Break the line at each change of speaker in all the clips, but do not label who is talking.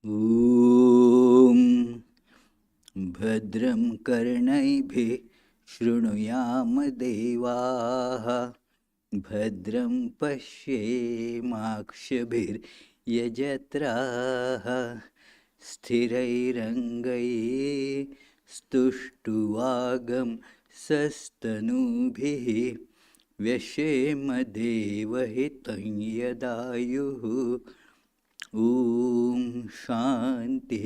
ॐ भद्रं कर्णैभिः शृणुयाम देवाः भद्रं पश्येमाक्षभिर्यजत्राः स्थिरैरङ्गैः स्तुष्टुवागं सस्तनूभिः व्यशेम देवहितं यदायुः ॐ शान्ति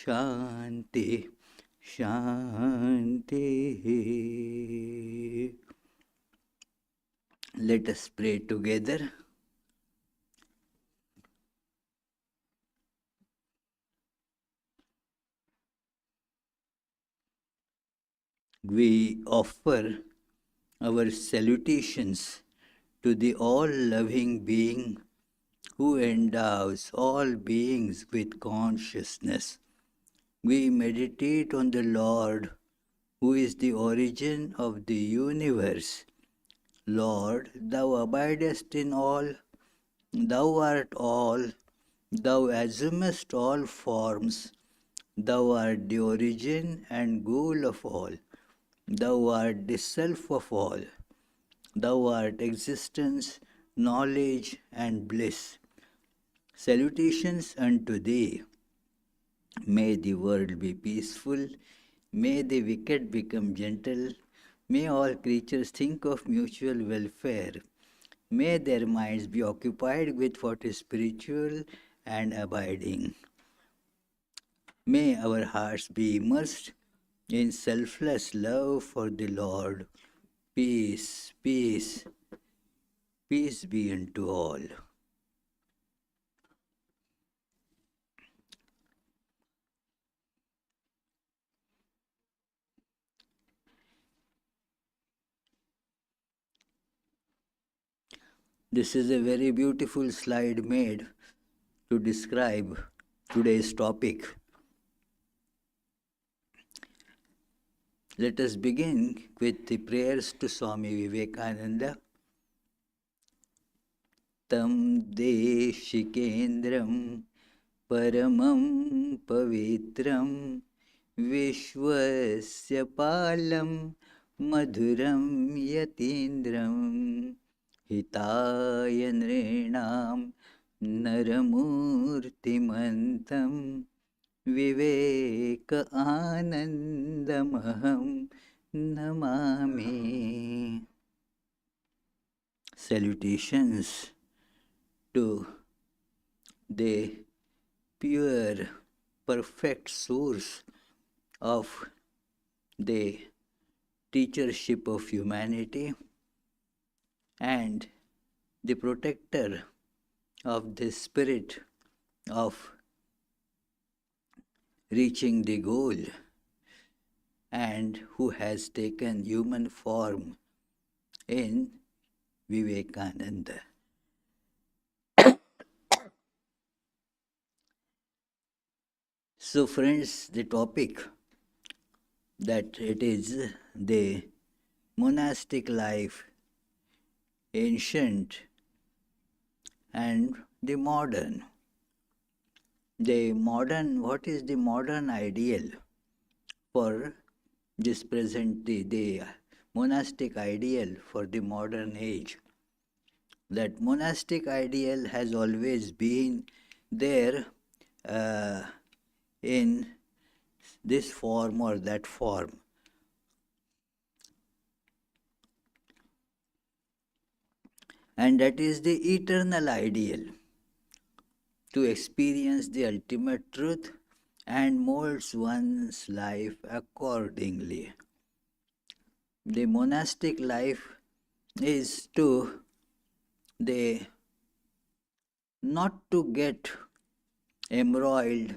शान्ति शान्तिः. Let us pray together. We offer our salutations to the all-loving being who endows all beings with consciousness. We meditate on the Lord, who is the origin of the universe. Lord, thou abidest in all, thou art all, thou assumest all forms, thou art the origin and goal of all, thou art the self of all, thou art existence, knowledge and bliss. Salutations unto thee. May the world be peaceful, may the wicked become gentle, may all creatures think of mutual welfare, may their minds be occupied with what is spiritual and abiding. May our hearts be immersed in selfless love for the Lord. Peace, peace, peace be unto all. This is a very beautiful slide made to describe today's topic. Let us begin with the prayers to Swami Vivekananda. Tam Deshikendram Paramam Pavitram Vishwasya Palam Madhuram Yatindram Hitaya Nrinam Naramurtimantam Viveka Anandamaham Namami. Salutations to the pure, perfect source of the teachership of humanity and the protector of the spirit of reaching the goal, and who has taken human form in Vivekananda. So friends, the topic that it is the monastic life, ancient and the modern. The modern, what is the modern ideal for this present, the monastic ideal for the modern age? That monastic ideal has always been there in this form or that form. And that is the eternal ideal, to experience the ultimate truth and molds one's life accordingly. The monastic life is to not to get embroiled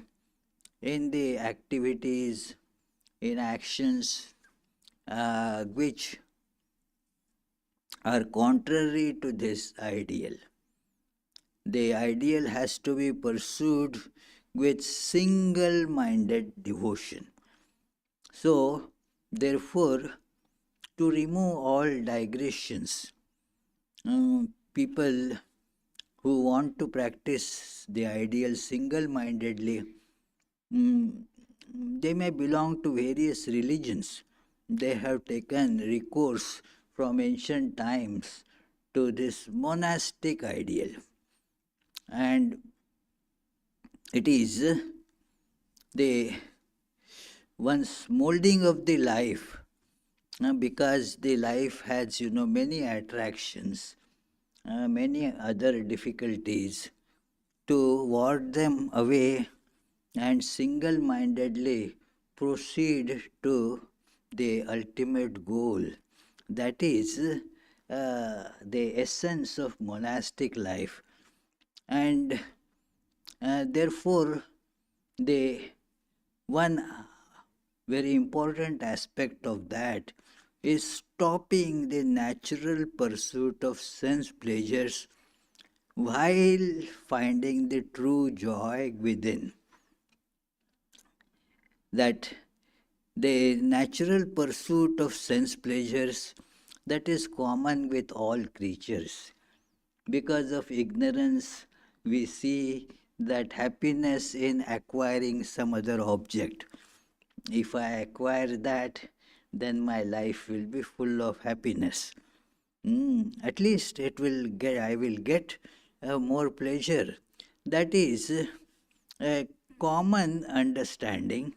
in the activities, in actions which are contrary to this ideal. The ideal has to be pursued with single-minded devotion. So, therefore, to remove all digressions, people who want to practice the ideal single-mindedly, mm, they may belong to various religions. They have taken recourse from ancient times to this monastic ideal. And it is the one's molding of the life, because the life has, many attractions, many other difficulties, to ward them away and single mindedly proceed to the ultimate goal. That is the essence of monastic life. And therefore, the one very important aspect of that is stopping the natural pursuit of sense pleasures while finding the true joy within. That the natural pursuit of sense pleasures, that is common with all creatures. Because of ignorance, we see that happiness in acquiring some other object. If I acquire that, then my life will be full of happiness. At least I will get more pleasure. That is a common understanding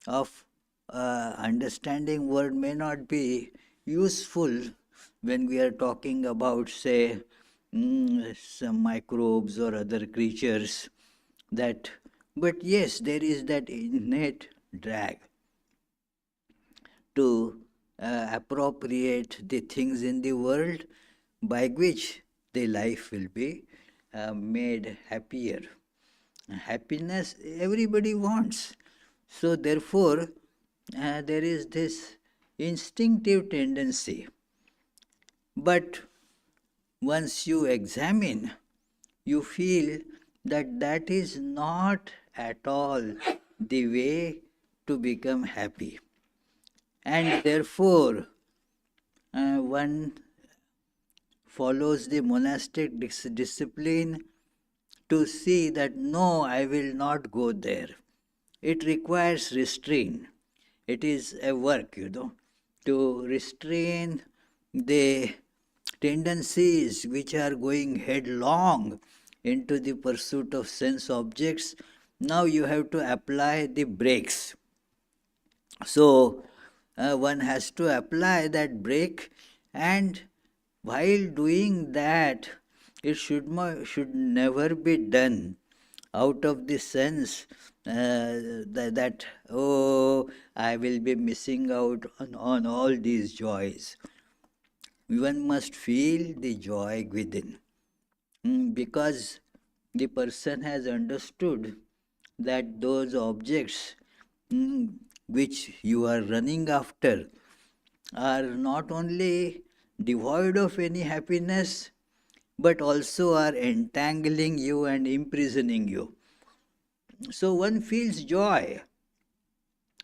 of understanding word may not be useful when we are talking about, say, some microbes or other creatures. That, but yes, there is that innate drag to appropriate the things in the world by which the life will be made happier. Happiness everybody wants. So, therefore, there is this instinctive tendency. But once you examine, you feel that that is not at all the way to become happy. And therefore, one follows the monastic discipline to see that no, I will not go there. It requires restraint. It is a work, to restrain the tendencies which are going headlong into the pursuit of sense objects. Now you have to apply the brakes. So one has to apply that brake, and while doing that, it should never be done out of the sense that, oh, I will be missing out on all these joys. One must feel the joy within, because the person has understood that those objects which you are running after are not only devoid of any happiness, but also are entangling you and imprisoning you. So one feels joy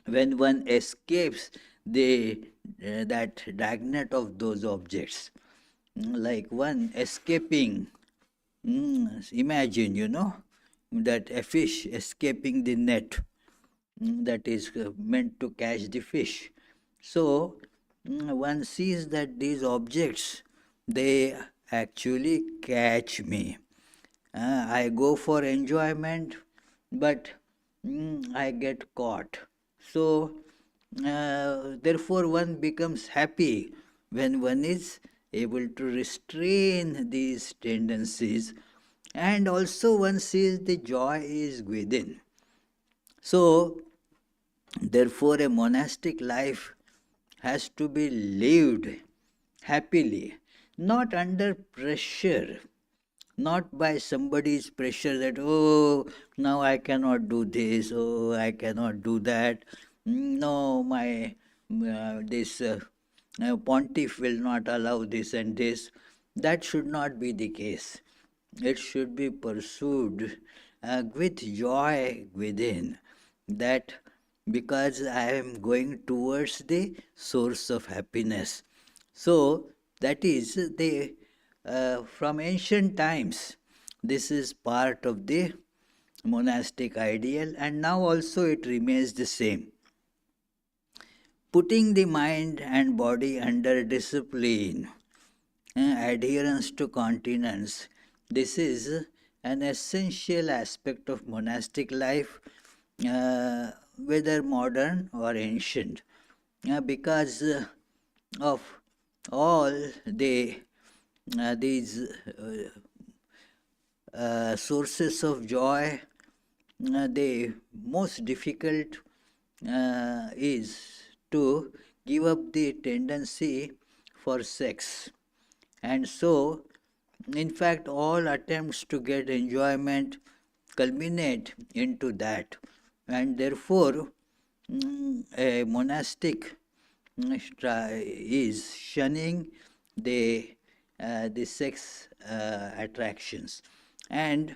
when one escapes that dragnet of those objects. Like one escaping, imagine, that a fish escaping the net that is meant to catch the fish. So one sees that these objects, they actually catch me. I go for enjoyment, but I get caught. So, therefore, one becomes happy when one is able to restrain these tendencies, and also one sees the joy is within. So, therefore, a monastic life has to be lived happily, not under pressure, not by somebody's pressure that, oh, now I cannot do this, oh, I cannot do that. No, my this pontiff will not allow this and this. That should not be the case. It should be pursued with joy within, that because I am going towards the source of happiness. So, that is the from ancient times, This is part of the monastic ideal, and now also it remains the same. Putting the mind and body under discipline, adherence to continence, this is an essential aspect of monastic life, whether modern or ancient, because of all these sources of joy. The most difficult is to give up the tendency for sex. And so, in fact, all attempts to get enjoyment culminate into that. And therefore, a monastic is shunning the sex attractions, and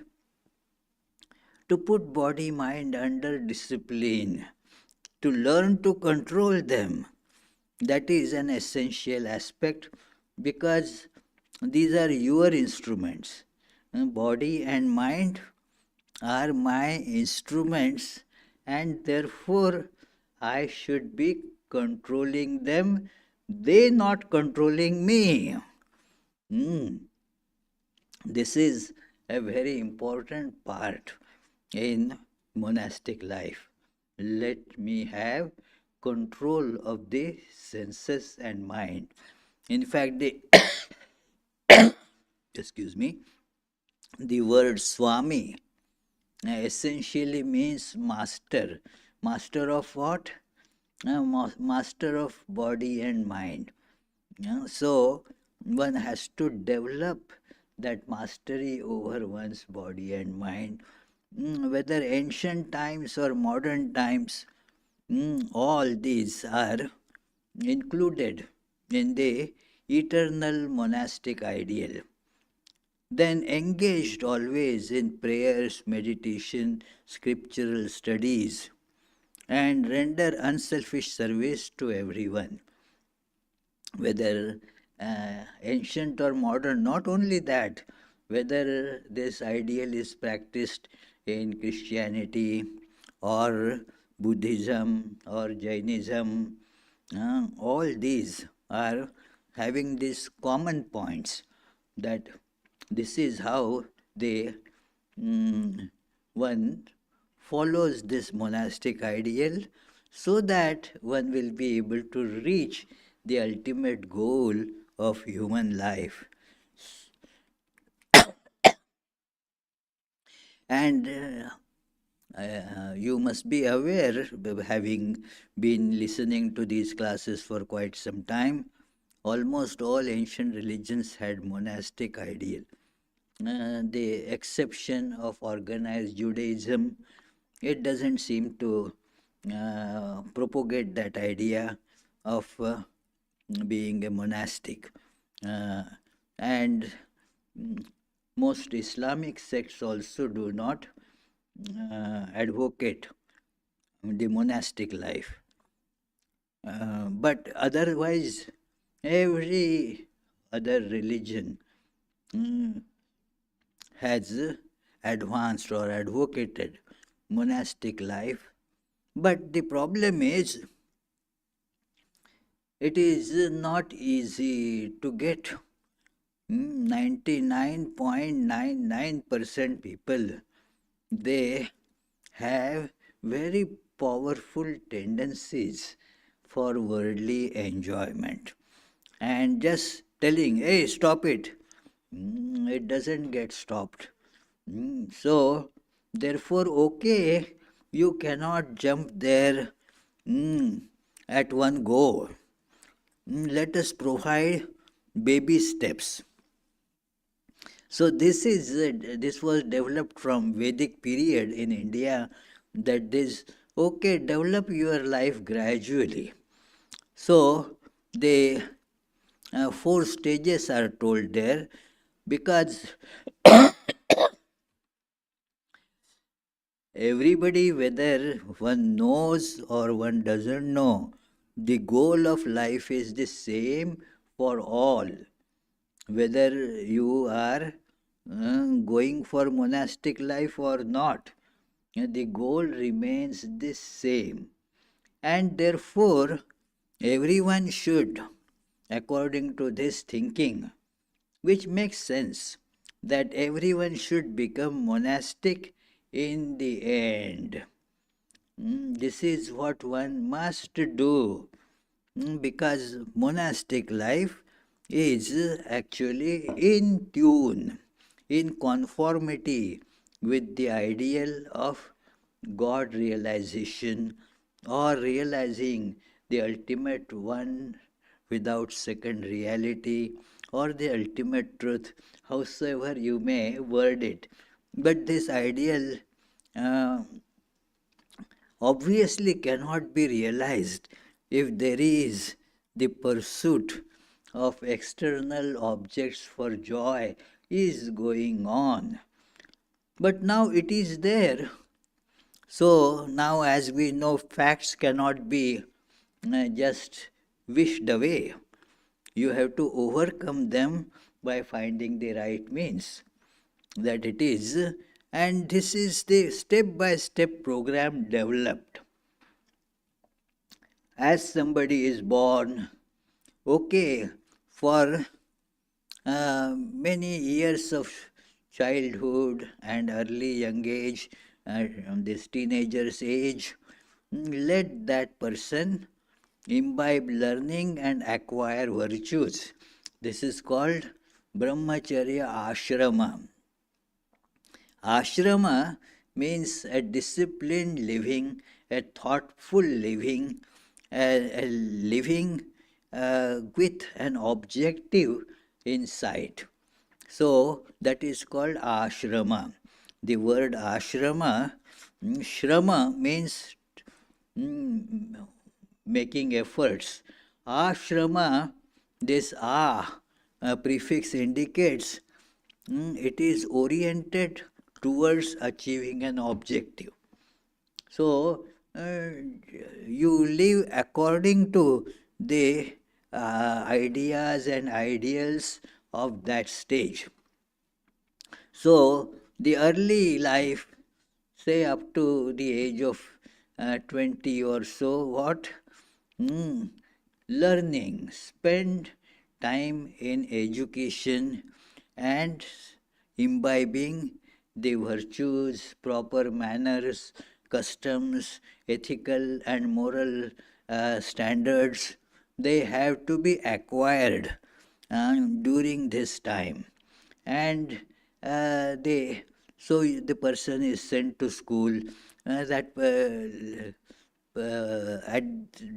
to put body mind under discipline, to learn to control them. That is an essential aspect, because these are your instruments. Body and mind are my instruments, and therefore I should be controlling them, they not controlling me. This is a very important part in monastic life. Let me have control of the senses and mind. In fact, the excuse me, the word Swami essentially means master. Master of what? Master of body and mind. So one has to develop that mastery over one's body and mind. Whether ancient times or modern times, all these are included in the eternal monastic ideal. Then engaged always in prayers, meditation, scriptural studies, and render unselfish service to everyone, whether ancient or modern. Not only that, whether this ideal is practiced in Christianity or Buddhism or Jainism, all these are having these common points, that this is how they one follows this monastic ideal, so that one will be able to reach the ultimate goal of human life. And you must be aware, having been listening to these classes for quite some time, almost all ancient religions had monastic ideal. The exception of organized Judaism, it doesn't seem to propagate that idea of being a monastic. And most Islamic sects also do not advocate the monastic life. But otherwise, every other religion has advanced or advocated monastic life. But the problem is, it is not easy to get. 99.99% people, they have very powerful tendencies for worldly enjoyment. And just telling, hey, stop it, it doesn't get stopped. So, therefore, okay, you cannot jump there at one go. Let us provide baby steps. So this was developed from Vedic period in India, that this, okay, develop your life gradually. So the 4 stages are told there, because everybody, whether one knows or one doesn't know, the goal of life is the same for all. Whether you are going for monastic life or not. The goal remains the same. And therefore, everyone should, according to this thinking, which makes sense, that everyone should become monastic in the end. This is what one must do. Because monastic life is actually in tune, in conformity with the ideal of God realization, or realizing the ultimate one without second reality, or the ultimate truth, howsoever you may word it. But this ideal uh, obviously cannot be realized if there is the pursuit of external objects for joy is going on. But now it is there. So now, as we know, facts cannot be just wished away. You have to overcome them by finding the right means. That it is, and this is the step by step program developed. As somebody is born, okay, for many years of childhood and early young age, this teenager's age, let that person imbibe learning and acquire virtues. This is called brahmacharya ashrama. Ashrama means a disciplined living, a thoughtful living, a living with an objective in sight. So that is called ashrama. The word ashrama, shrama means making efforts. Ashrama, this prefix indicates it is oriented towards achieving an objective. So, you live according to the ideas and ideals of that stage. So, the early life, say up to the age of 20 or so, what? Learning, spend time in education and imbibing the virtues, proper manners, customs, ethical and moral standards. They have to be acquired during this time. And they so the person is sent to school that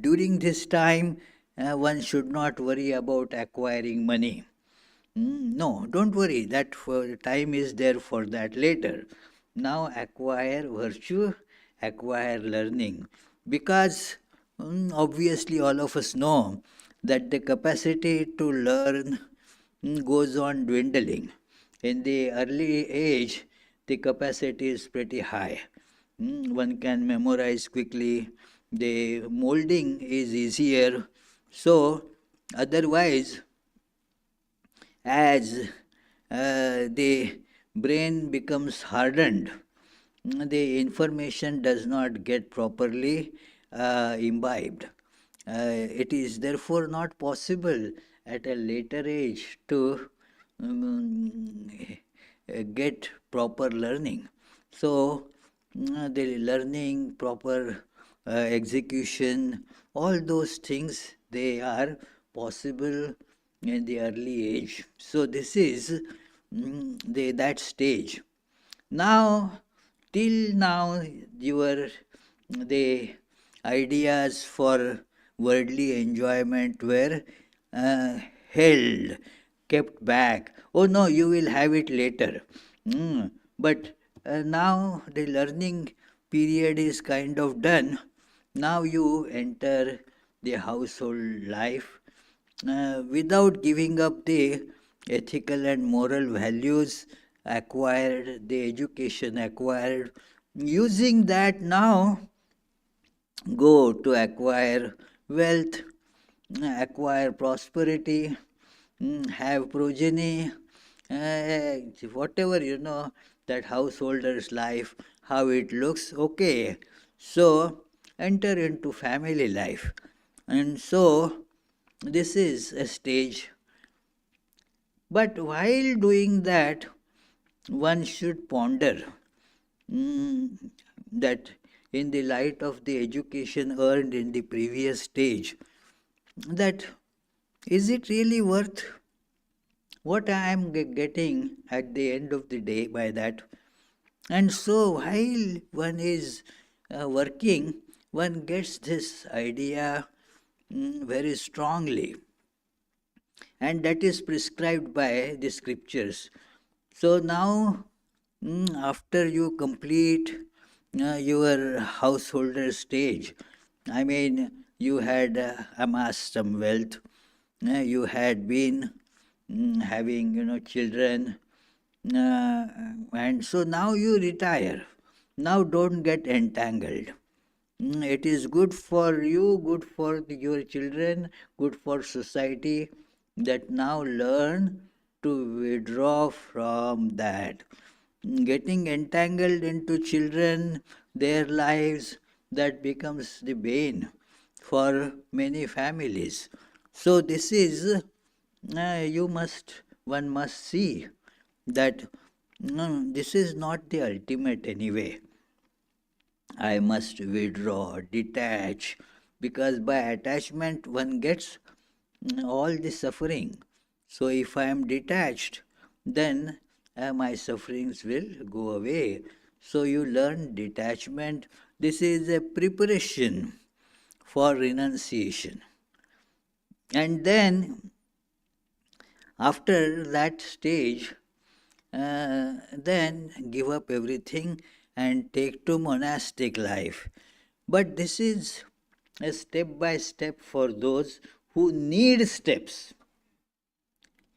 during this time one should not worry about acquiring money. No, don't worry, that time is there for that later. Now acquire virtue, acquire learning, because obviously all of us know that the capacity to learn goes on dwindling. In the early age, the capacity is pretty high. One can memorize quickly, the molding is easier. So, otherwise, as the brain becomes hardened, the information does not get properly imbibed. It is therefore not possible at a later age to get proper learning. So, the learning, proper execution, all those things, they are possible in the early age. So, this is that stage. Now, till now, the ideas for worldly enjoyment were uh, held, kept back. Oh no, you will have it later. But now the learning period is kind of done. Now you enter the household life without giving up the ethical and moral values acquired, the education acquired. Using that now, go to acquire wealth, acquire prosperity, have progeny, whatever, that householder's life, how it looks, okay. So, enter into family life. And so, this is a stage. But while doing that, one should ponder that in the light of the education earned in the previous stage, that is it really worth what I am getting at the end of the day by that? And so while one is working, one gets this idea very strongly, and that is prescribed by the scriptures. So now, after you complete your householder stage, I mean, you had amassed some wealth, you had been having, children, and so now you retire. Now don't get entangled. It is good for you, good for your children, good for society, that now learn to withdraw from that. Getting entangled into children, their lives, that becomes the bane for many families. So this is, one must see that this is not the ultimate anyway. I must withdraw, detach, because by attachment one gets all the suffering. So if I am detached, then my sufferings will go away. So you learn detachment. This is a preparation for renunciation. And then, after that stage, then give up everything and take to monastic life. But this is a step by step for those who need steps.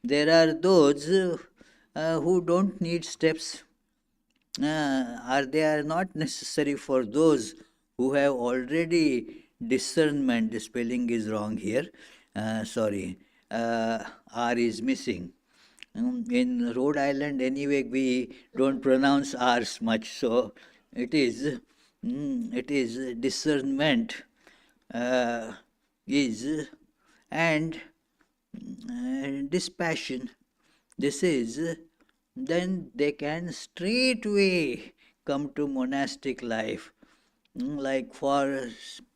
There are those who don't need steps, or they are not necessary for those who have already discernment. The spelling is wrong here. Sorry, R is missing. In Rhode Island, anyway, we don't pronounce R's much, so it is discernment is and dispassion. This is, then they can straightway come to monastic life. Like for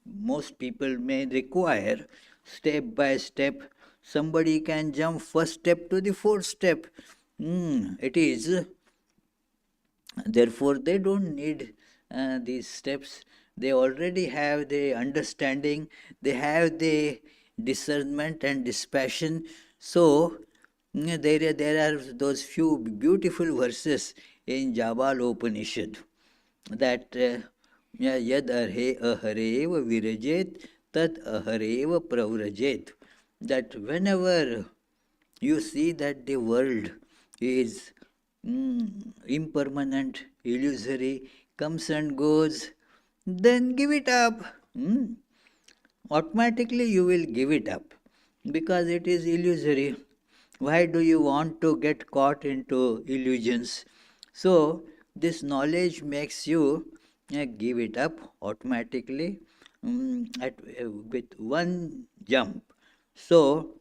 most people may require step by step. Somebody can jump first step to the fourth step. It is, therefore they don't need these steps. They already have the understanding, they have the discernment and dispassion. So there are those few beautiful verses in Jabal Upanishad that yad aharev virajet tad aharev pravrajet, that whenever you see that the world is impermanent, illusory, comes and goes, then give it up. Automatically you will give it up because it is illusory. Why do you want to get caught into illusions? So, this knowledge makes you give it up automatically with one jump. So,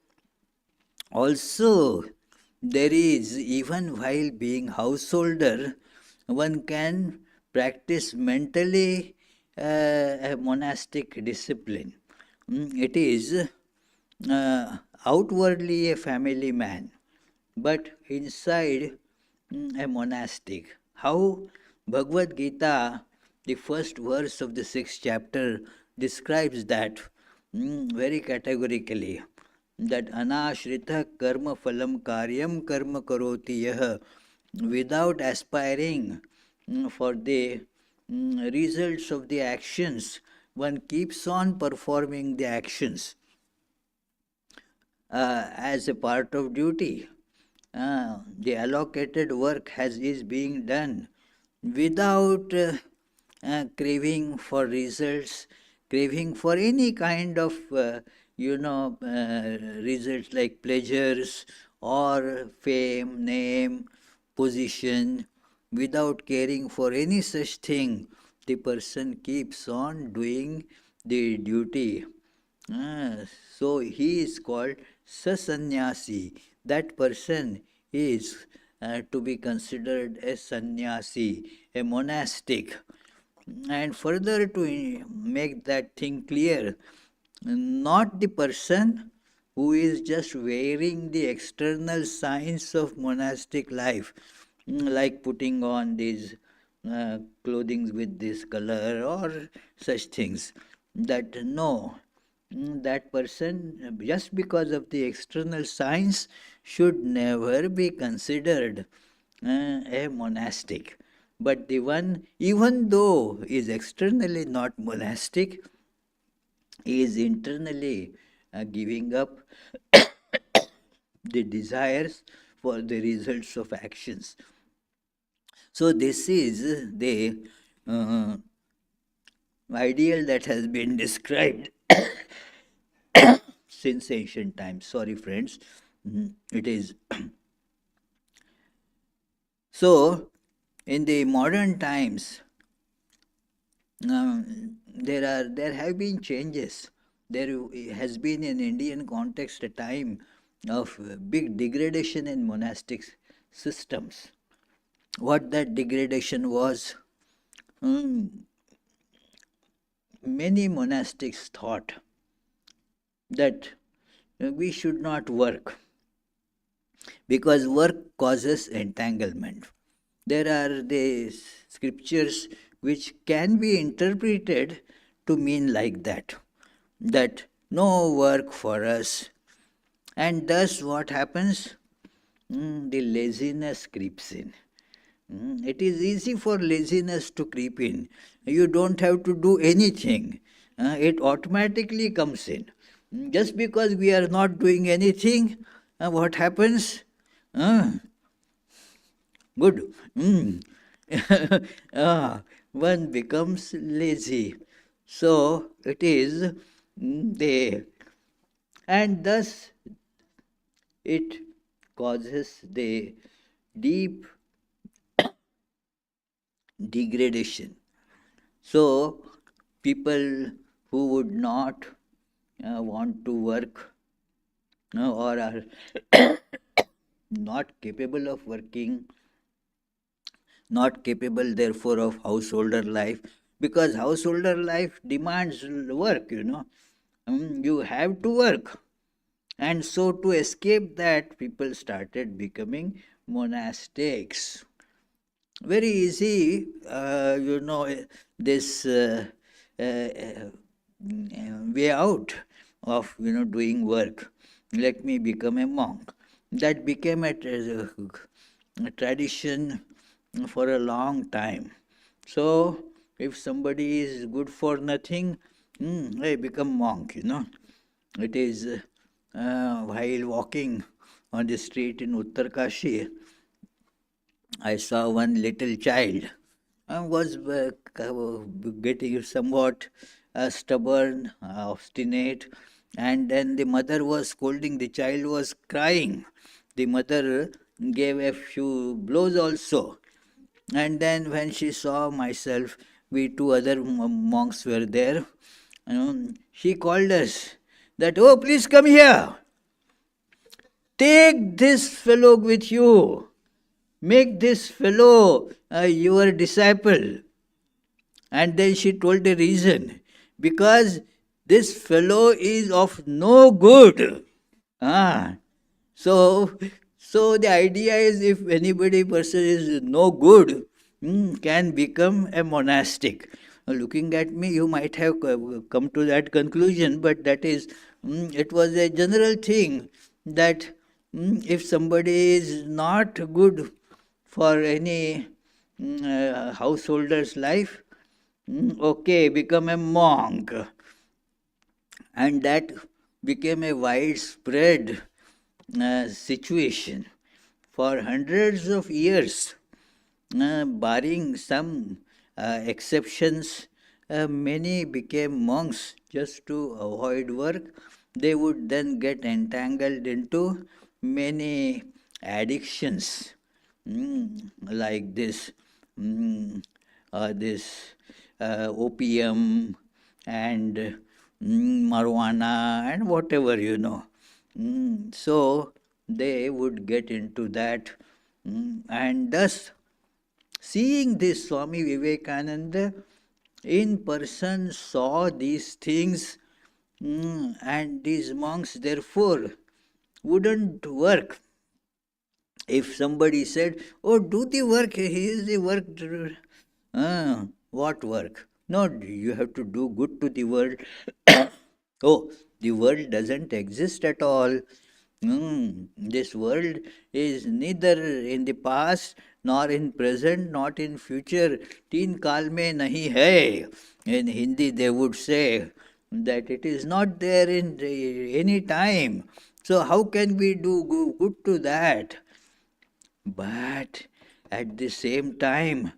also, there is, even while being householder, one can practice mentally a monastic discipline. It is outwardly a family man, but inside a monastic. How Bhagavad Gita, the first verse of the sixth chapter, describes that very categorically, that anashrita karma phalam karyam karma karoti yah, without aspiring for the results of the actions, one keeps on performing the actions as a part of duty. The allocated work is being done without craving for results, craving for any kind of results like pleasures or fame, name, position, without caring for any such thing. The person keeps on doing the duty. Ah, so he is called sasannyasi. That person is to be considered a sannyasi, a monastic. And further to make that thing clear, not the person who is just wearing the external signs of monastic life, like putting on these clothing with this color or such things. That no, that person, just because of the external signs, should never be considered a monastic. But the one, even though is externally not monastic, is internally giving up the desires for the results of actions. So, this is the uh, ideal that has been described since ancient times. Sorry, friends. It is. So, in the modern times, there have been changes. There has been in Indian context a time of big degradation in monastic systems. What that degradation was, many monastics thought that we should not work because work causes entanglement. There are the scriptures which can be interpreted to mean like that no work for us. And thus, what happens? The laziness creeps in. It is easy for laziness to creep in. You don't have to do anything, it automatically comes in. Just because we are not doing anything, what happens? Uh, Good. One becomes lazy. So it is the, and thus it causes the deep degradation. So people who would not want to work or are not capable of working, not capable therefore of householder life, because householder life demands work, you have to work. And so to escape that, people started becoming monastics. Very easy, this way out of doing work. Let me become a monk. That became a tradition for a long time. So if somebody is good for nothing, they become monk. It is while walking on the street in Uttarkashi, I saw one little child was getting somewhat stubborn, obstinate, and then the mother was scolding. The child was crying. The mother gave a few blows also. And then when she saw myself, we two other monks were there, she called us that, oh, please come here. Take this fellow with you. Make this fellow your disciple. And then she told the reason. Because this fellow is of no good. Ah, so, so the idea is if anybody person is no good, can become a monastic. Looking at me, you might have come to that conclusion, but that is, it was a general thing that if somebody is not good for any householder's life, okay, become a monk. And that became a widespread situation for hundreds of years, barring some exceptions. Many became monks just to avoid work. They would then get entangled into many addictions, like this opium and marijuana and whatever. So they would get into that, and thus seeing this, Swami Vivekananda in person saw these things, and these monks therefore wouldn't work. If somebody said, "Oh, do the work, he is the work," what work? No, you have to do good to the world. Oh, the world doesn't exist at all. This world is neither in the past, nor in present, not in future. Teen kaal mein nahi hai. In Hindi they would say that it is not there in any time. So how can we do good to that? But at the same time,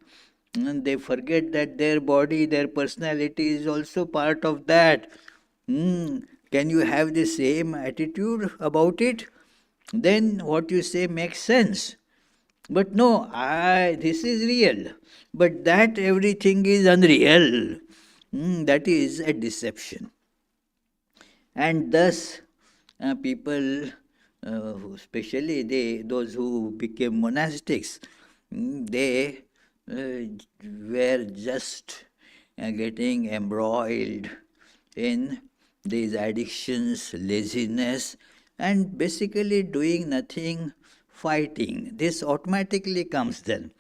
they forget that their body, their personality is also part of that. Can you have the same attitude about it? Then what you say makes sense. But no, this is real. But that everything is unreal. That is a deception. And thus, people, especially those who became monastics, they were just getting embroiled in these addictions, laziness, and basically doing nothing, fighting. This automatically comes then.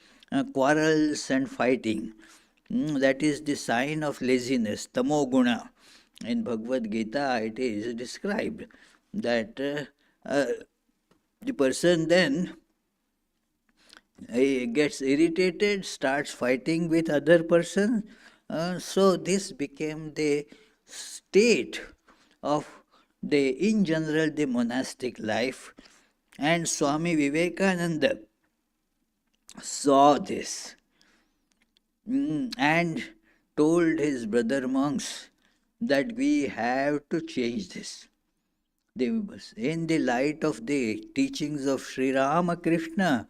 Quarrels and fighting. That is the sign of laziness, tamoguna. In Bhagavad Gita, it is described that the person then he gets irritated, starts fighting with other person. So this became the state of in general, the monastic life. And Swami Vivekananda saw this, and told his brother monks that we have to change this. In the light of the teachings of Sri Ramakrishna,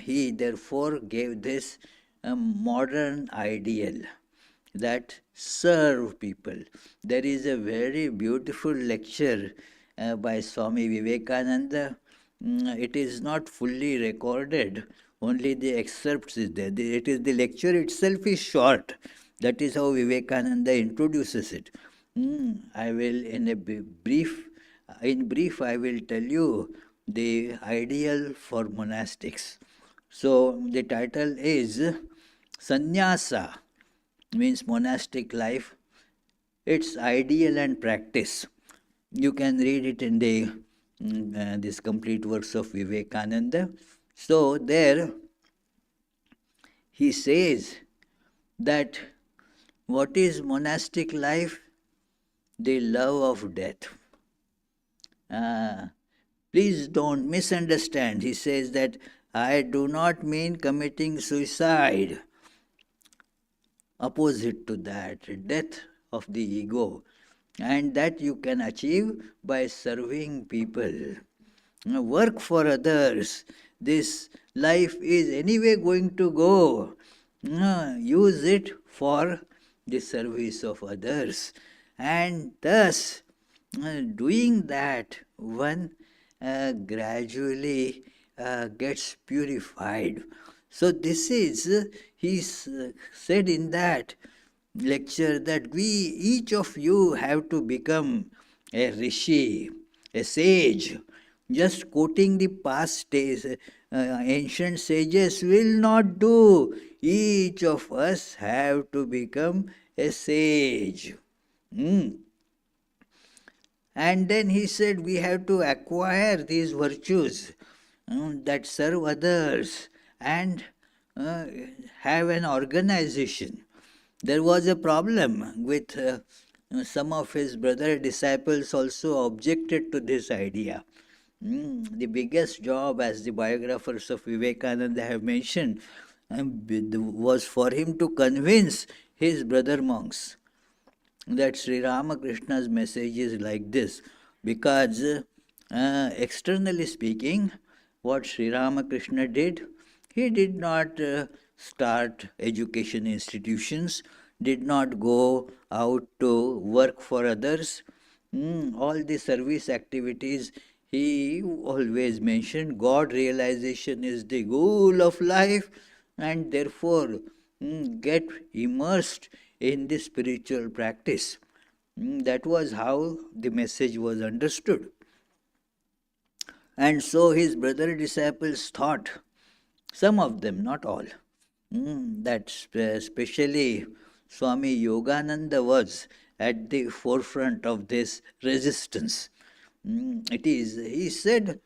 he therefore gave this modern ideal that serve people. There is a very beautiful lecture by Swami Vivekananda. It is not fully recorded, only the excerpts is there. It is the lecture itself is short. That is how Vivekananda introduces it. I will in brief I will tell you the ideal for monastics. So the title is Sannyasa, means monastic life, its ideal and practice. You can read it in the this complete works of Vivekananda. So there he says that what is monastic life? The love of death. Please don't misunderstand. He says that I do not mean committing suicide. Opposite to that, death of the ego. And that you can achieve by serving people. Work for others. This life is anyway going to go. Use it for the service of others. And thus, doing that, one gradually gets purified. So this is, he said in that lecture that each of you have to become a rishi, a sage. Just quoting the past days, ancient sages will not do. Each of us have to become a sage. And then he said we have to acquire these virtues that serve others and have an organization. There was a problem with some of his brother disciples also objected to this idea. The biggest job, as the biographers of Vivekananda have mentioned, was for him to convince his brother monks that Sri Ramakrishna's message is like this, because Externally speaking, what Sri Ramakrishna did, he did not start education institutions, did not go out to work for others. All the service activities, he always mentioned God realization is the goal of life, and therefore get immersed in the spiritual practice. That was how the message was understood. And so his brother disciples thought, some of them, not all, that especially Swami Yogananda was at the forefront of this resistance. He said,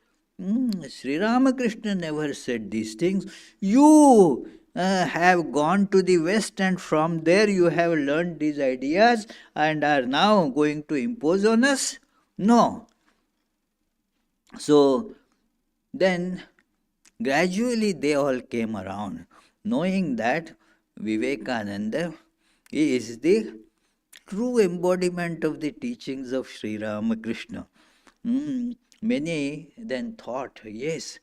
Sri Ramakrishna never said these things. You have gone to the West, and from there you have learned these ideas and are now going to impose on us? No. So then gradually they all came around, knowing that Vivekananda is the true embodiment of the teachings of Sri Ramakrishna. Many then thought, yes,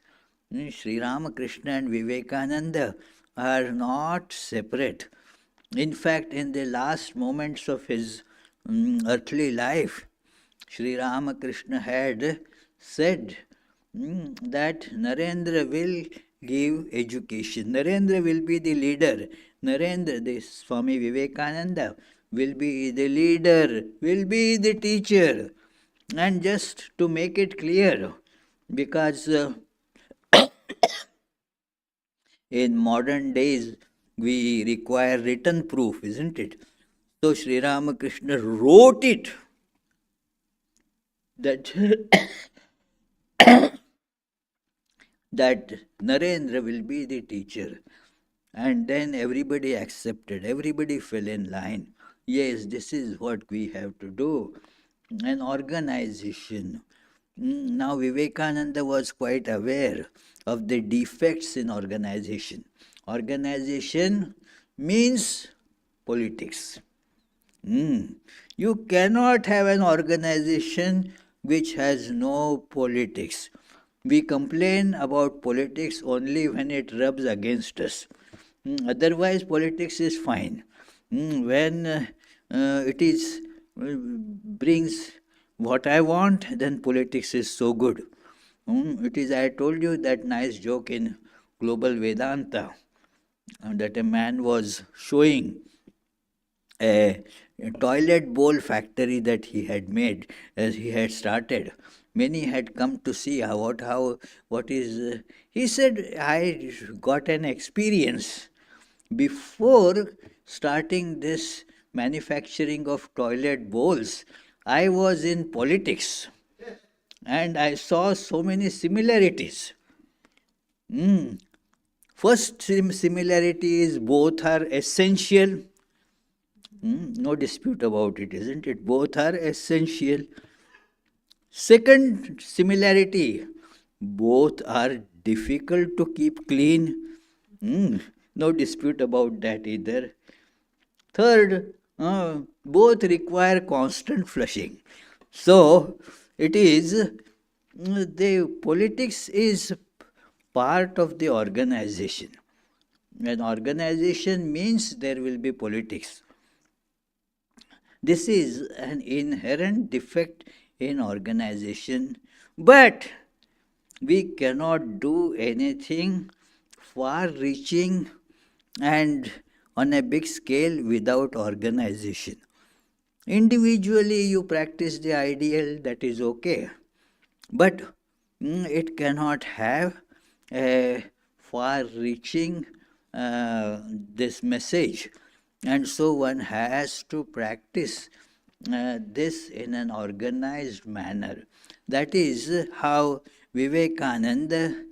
Sri Ramakrishna and Vivekananda are not separate. In fact, in the last moments of his earthly life, Sri Ramakrishna had said that Narendra will give education. Narendra will be the leader. Narendra, the Swami Vivekananda, will be the leader, will be the teacher. And just to make it clear, because in modern days we require written proof, isn't it? So Sri Ramakrishna wrote it that that Narendra will be the teacher. And then everybody accepted, everybody fell in line. Yes, this is what we have to do. An organization. Now, Vivekananda was quite aware of the defects in organization. Organization means politics. You cannot have an organization which has no politics. We complain about politics only when it rubs against us. Otherwise, politics is fine. When it is brings what I want, then politics is so good. It is, I told you that nice joke in Global Vedanta that a man was showing a toilet bowl factory that he had made, as he had started. Many had come to see what is. He said, I got an experience before starting this manufacturing of toilet bowls. I was in politics, and I saw so many similarities. First similarity is both are essential. No dispute about it, isn't it? Both are essential. Second similarity, both are difficult to keep clean. No dispute about that either. Third, both require constant flushing. So, it is the politics is part of the organization. An organization means there will be politics. This is an inherent defect in organization, but we cannot do anything far reaching and on a big scale without organization. Individually, you practice the ideal, that is okay, but it cannot have a far reaching this message. And so one has to practice this in an organized manner. That is how Vivekananda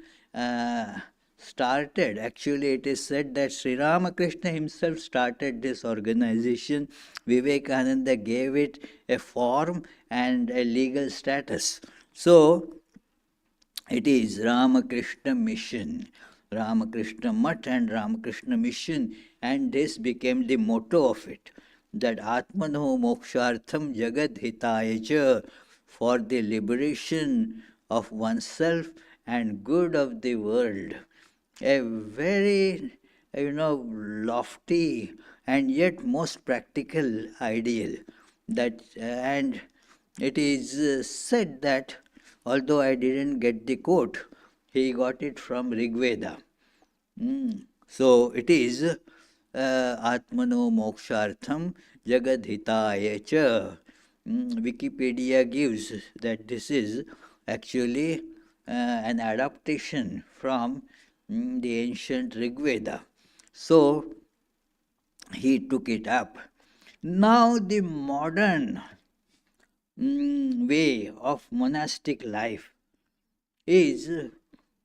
started. Actually, it is said that Sri Ramakrishna himself started this organization. Vivekananda gave it a form and a legal status. So, it is Ramakrishna Mission, Ramakrishna Mutt and Ramakrishna Mission, and this became the motto of it, that Atmano Mokshartham Jagad Hitaya, for the liberation of oneself and good of the world. A very, lofty and yet most practical ideal. That and it is said that, although I didn't get the quote, he got it from Rig Veda. So it is Atmano Mokshartham Jagadhitaya cha. Wikipedia gives that this is actually an adaptation from the ancient Rig Veda. So he took it up. Now the modern way of monastic life is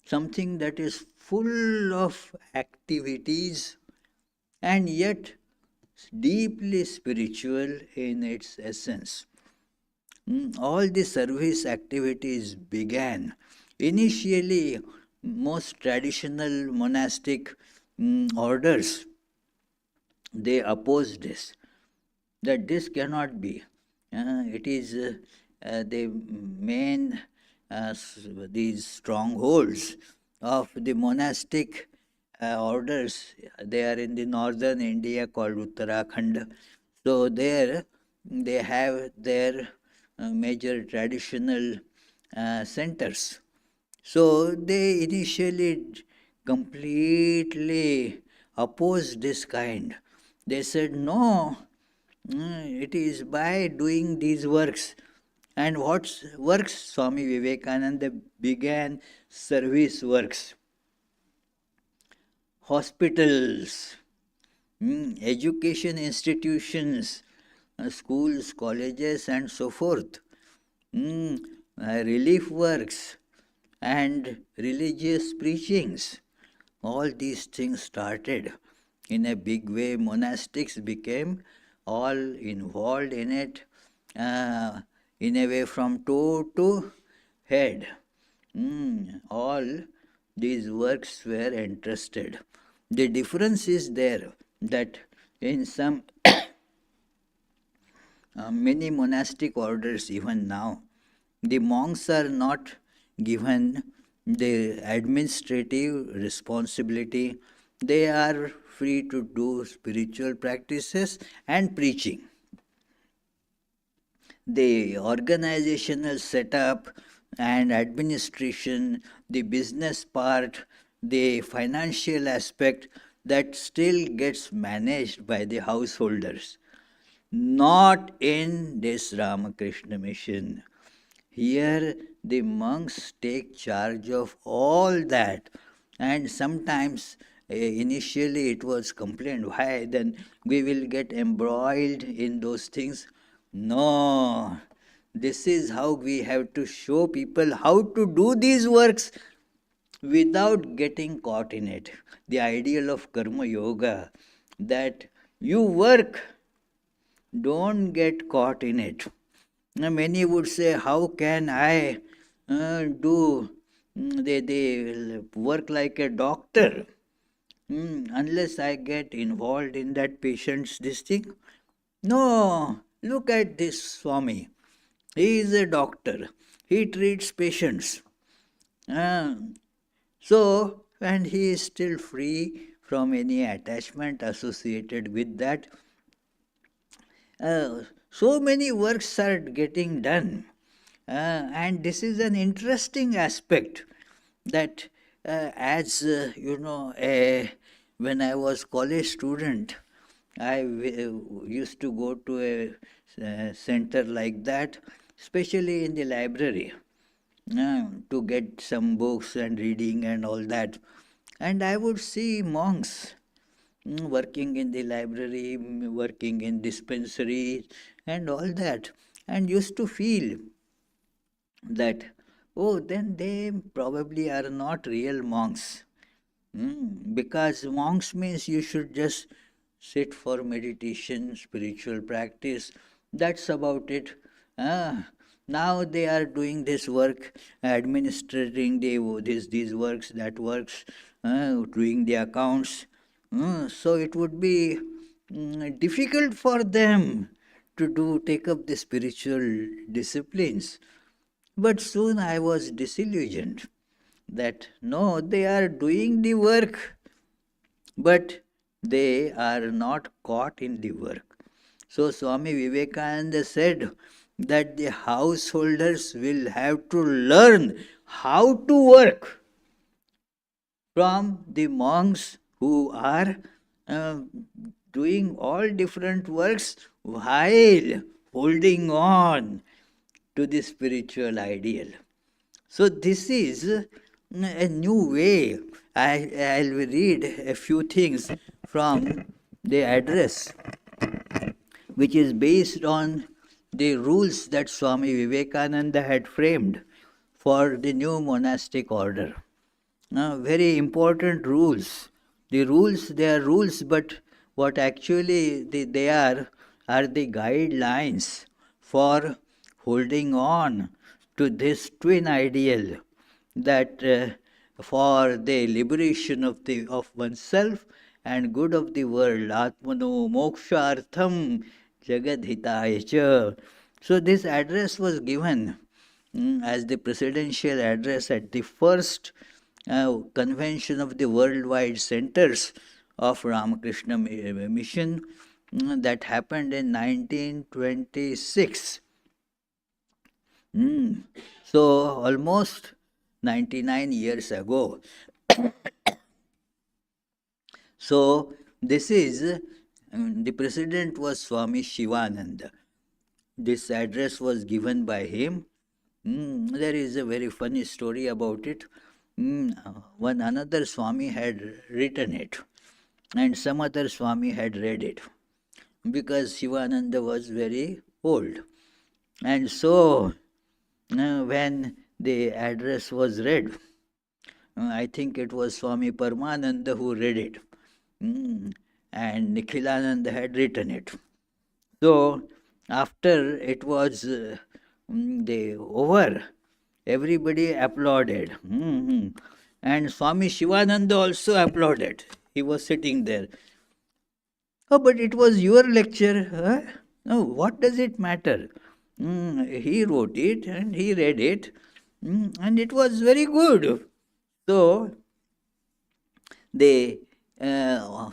something that is full of activities and yet deeply spiritual in its essence. All the service activities began. Initially, most traditional monastic orders, they opposed this, that this cannot be. It is the main, these strongholds of the monastic orders. They are in the northern India called Uttarakhand. So there they have their major traditional centers. So they initially completely opposed this kind. They said, no, it is by doing these works. And what works? Swami Vivekananda began service works, hospitals, education institutions, schools, colleges, and so forth, relief works, and religious preachings. All these things started in a big way. Monastics became all involved in it, in a way from toe to head. All these works were entrusted. The difference is there that in some many monastic orders, even now, the monks are not given the administrative responsibility. They are free to do spiritual practices and preaching. The organizational setup and administration, the business part, the financial aspect, that still gets managed by the householders. Not in this Ramakrishna mission. Here, the monks take charge of all that, and sometimes initially it was complained, why then we will get embroiled in those things. No, this is how we have to show people how to do these works without getting caught in it. The ideal of karma yoga, that you work, don't get caught in it. Now, many would say, how can I do they work like a doctor unless I get involved in that patient's this thing? No, look at this Swami. He is a doctor. He treats patients. Uh, and he is still free from any attachment associated with that. So many works are getting done. And this is an interesting aspect that as when I was college student, I used to go to a center like that, especially in the library, to get some books and reading and all that. And I would see monks working in the library, working in dispensaries, and all that, and used to feel that, oh, then they probably are not real monks. Because monks means you should just sit for meditation, spiritual practice. That's about it. Now they are doing this work, administrating these works, that works, doing the accounts. So it would be difficult for them to take up the spiritual disciplines. But soon I was disillusioned that no, they are doing the work, but they are not caught in the work. So Swami Vivekananda said that the householders will have to learn how to work from the monks who are uh, doing all different works while holding on to the spiritual ideal. So this is a new way. I'll read a few things from the address, which is based on the rules that Swami Vivekananda had framed for the new monastic order. Very important rules. The rules, they are rules, but what actually they are the guidelines for holding on to this twin ideal that for the liberation of oneself and good of the world, Atmano Mokshartham Jagadhitaya cha. So this address was given as the presidential address at the first convention of the worldwide centers of Ramakrishna Mission that happened in 1926. So almost 99 years ago. So this is, the president was Swami Shivananda. This address was given by him. There is a very funny story about it. One another Swami had written it, and some other Swami had read it, because Shivananda was very old. And so, when the address was read, I think it was Swami Paramananda who read it, and Nikhilananda had written it. So, after it was over, everybody applauded. And Swami Shivananda also applauded. He was sitting there. Oh, but it was your lecture. Huh? No, what does it matter? He wrote it and he read it, and it was very good. So, they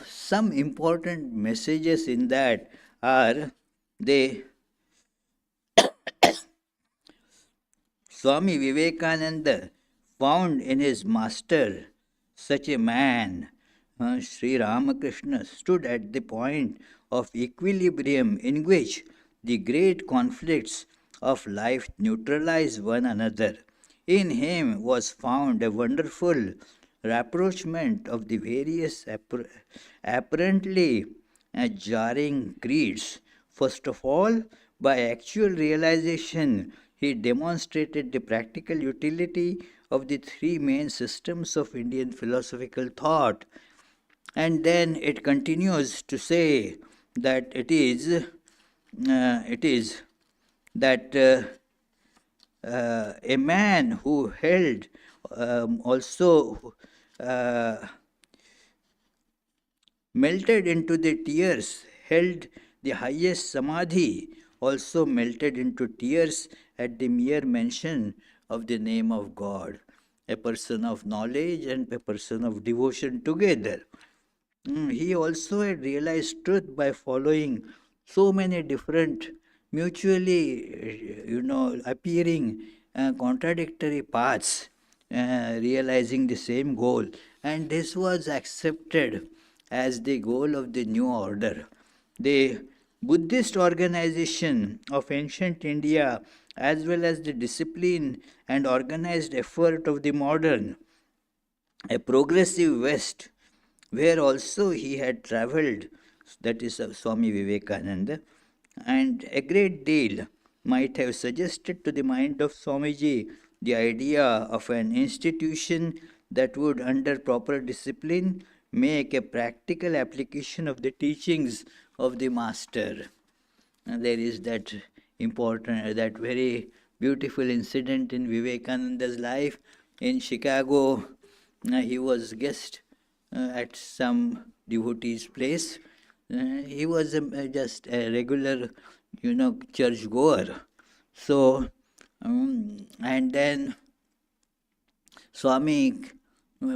some important messages in that are they Swami Vivekananda found in his master such a man. Sri Ramakrishna stood at the point of equilibrium in which the great conflicts of life neutralize one another. In him was found a wonderful rapprochement of the various apparently jarring creeds. First of all, by actual realization, he demonstrated the practical utility of the three main systems of Indian philosophical thought. And then it continues to say that it is that a man who held also melted into the tears, held the highest samadhi, also melted into tears at the mere mention of the name of God. A person of knowledge and a person of devotion together. He also had realized truth by following so many different, mutually, appearing contradictory paths, realizing the same goal. And this was accepted as the goal of the new order. The Buddhist organization of ancient India, as well as the discipline and organized effort of the modern, a progressive West, where also he had travelled, that is Swami Vivekananda, and a great deal might have suggested to the mind of Swamiji the idea of an institution that would, under proper discipline, make a practical application of the teachings of the Master. And there is that important, that very beautiful incident in Vivekananda's life in Chicago. He was guest at some devotee's place. He was just a regular, church goer. So And then Swami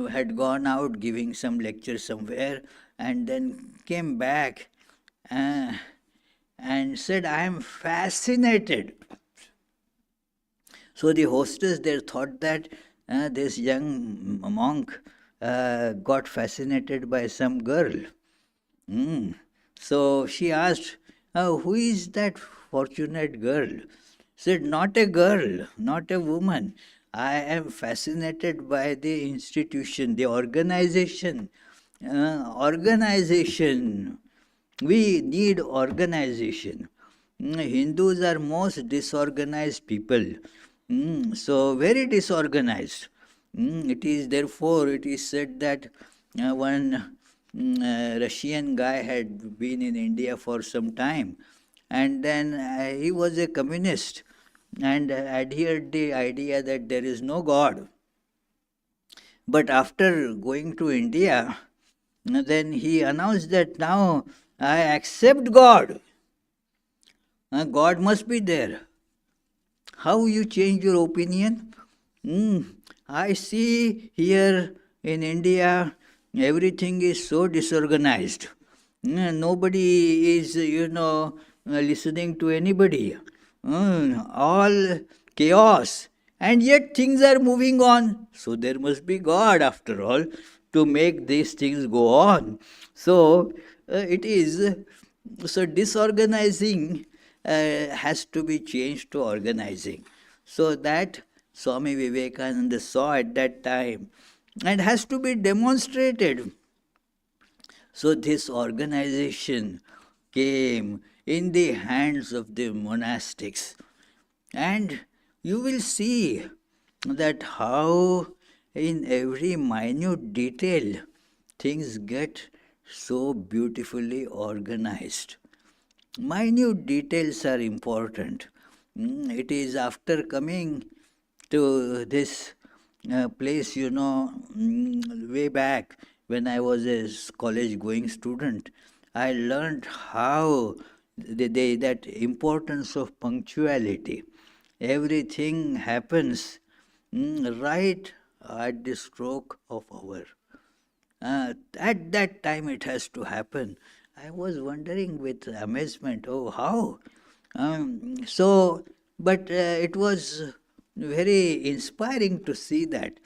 had gone out giving some lecture somewhere and then came back uh, and said, I am fascinated. So the hostess there thought that this young monk got fascinated by some girl. Mm. So she asked, who is that fortunate girl? Said, not a girl, not a woman. I am fascinated by the institution, the organization. Organization. We need organization. Hindus are most disorganized people. So very disorganized. It is therefore it is said that one Russian guy had been in India for some time, and then he was a communist and adhered the idea that there is no God. But after going to India, then he announced that now I accept God. God must be there. How you change your opinion? I see here in India everything is so disorganized. Nobody is, listening to anybody. All chaos. And yet things are moving on. So there must be God after all to make these things go on. So it is so disorganizing has to be changed to organizing. So that Swami Vivekananda saw at that time and has to be demonstrated. So this organization came in the hands of the monastics, and you will see that how in every minute detail things get so beautifully organized. Minute details are important. It is after coming to this place, way back when I was a college going student, I learned how that importance of punctuality. Everything happens right at the stroke of hour. At that time it has to happen. I was wondering with amazement, oh, how? But it was very inspiring to see that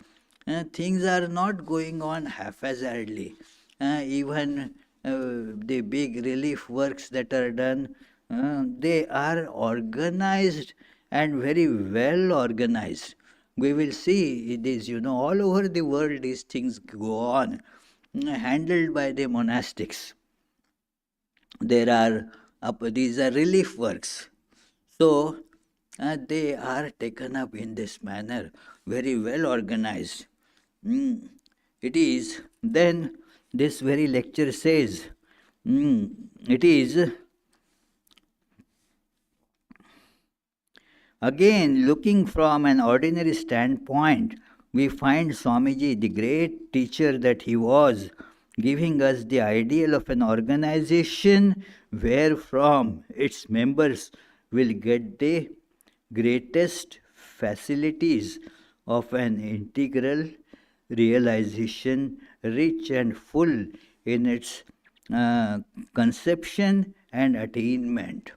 things are not going on haphazardly. Even the big relief works that are done, they are organized and very well organized. We will see it is, all over the world these things go on, handled by the monastics. There are these are relief works. So they are taken up in this manner, very well organized. It is, then this very lecture says, it is, again, looking from an ordinary standpoint, we find Swamiji, the great teacher that he was, giving us the ideal of an organization wherefrom its members will get the greatest facilities of an integral realization, rich and full in its conception and attainment.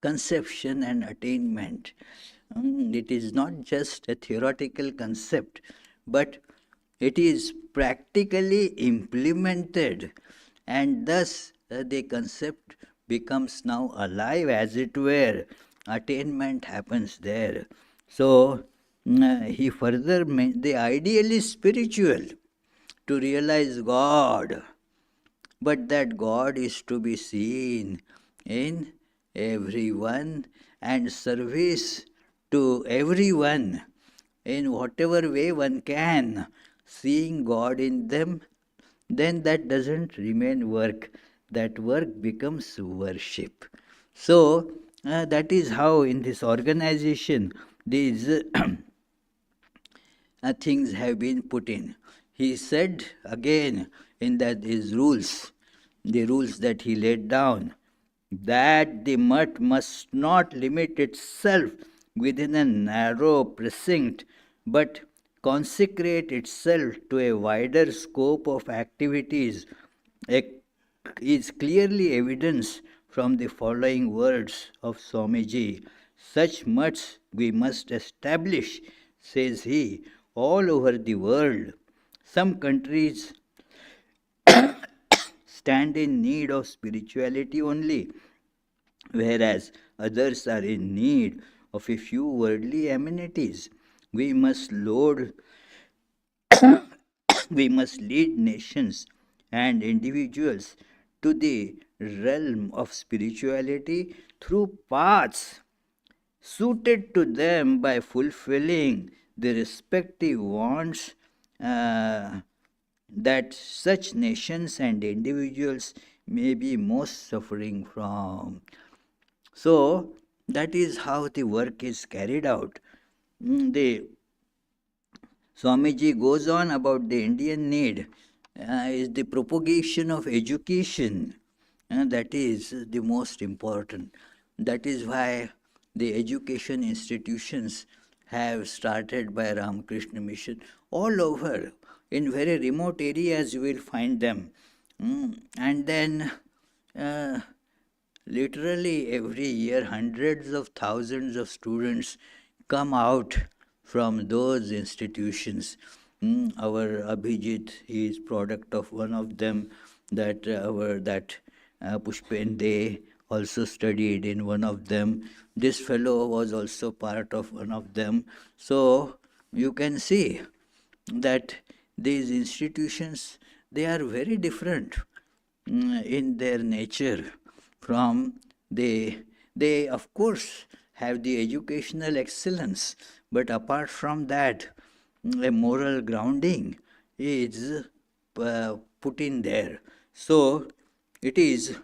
Conception and attainment. It is not just a theoretical concept, but it is practically implemented, and thus the concept becomes now alive, as it were. Attainment happens there. So he further the ideal is spiritual, to realize God, but that God is to be seen in everyone and service to everyone in whatever way one can, seeing God in them, then that doesn't remain work. That work becomes worship. So that is how in this organization these things have been put in. He said again in that his rules, the rules that he laid down, that the mutt must not limit itself within a narrow precinct, but consecrate itself to a wider scope of activities is clearly evidenced from the following words of Swamiji. Such mutts we must establish, says he, all over the world. Some countries stand in need of spirituality only, whereas others are in need of a few worldly amenities. We must load, we must lead nations and individuals to the realm of spirituality through paths suited to them by fulfilling the respective wants uh, that such nations and individuals may be most suffering from. So, that is how the work is carried out. The Swamiji goes on about the Indian need is the propagation of education. That is the most important. That is why the education institutions have started by Ramakrishna Mission all over. In very remote areas, you will find them. And then uh, literally every year, hundreds of thousands of students come out from those institutions. Our Abhijit is product of one of them. That Pushpende also studied in one of them. This fellow was also part of one of them. So you can see that these institutions, they are very different in their nature from they of course have the educational excellence, but apart from that, a moral grounding is put in there. So it is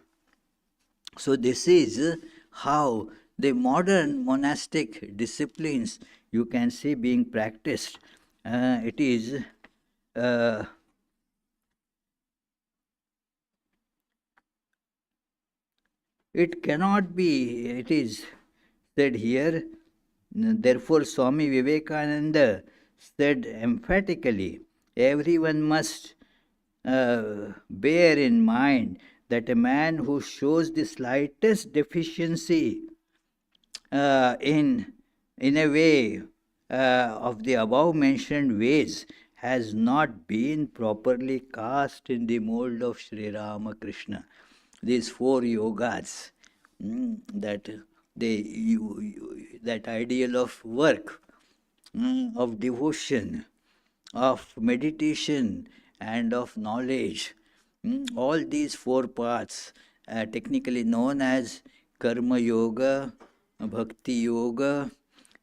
so this is how the modern monastic disciplines you can see being practiced. It is uh, it cannot be, it is said here. Therefore, Swami Vivekananda said emphatically, everyone must bear in mind that a man who shows the slightest deficiency in a way of the above mentioned ways has not been properly cast in the mold of Sri Ramakrishna. These four yogas, that that ideal of work, of devotion, of meditation, and of knowledge. All these four paths, technically known as Karma Yoga, Bhakti Yoga,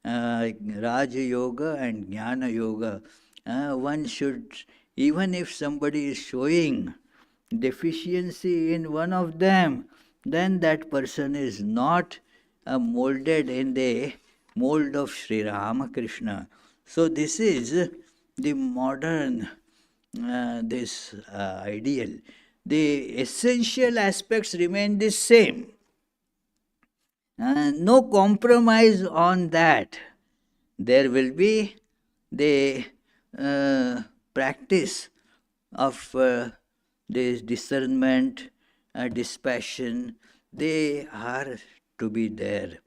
Raja Yoga, and Jnana Yoga. One should, even if somebody is showing deficiency in one of them, then that person is not molded in the mold of Sri Ramakrishna. So this is the modern this ideal. The essential aspects remain the same. No compromise on that. There will be the practice of this discernment, dispassion, they are to be there.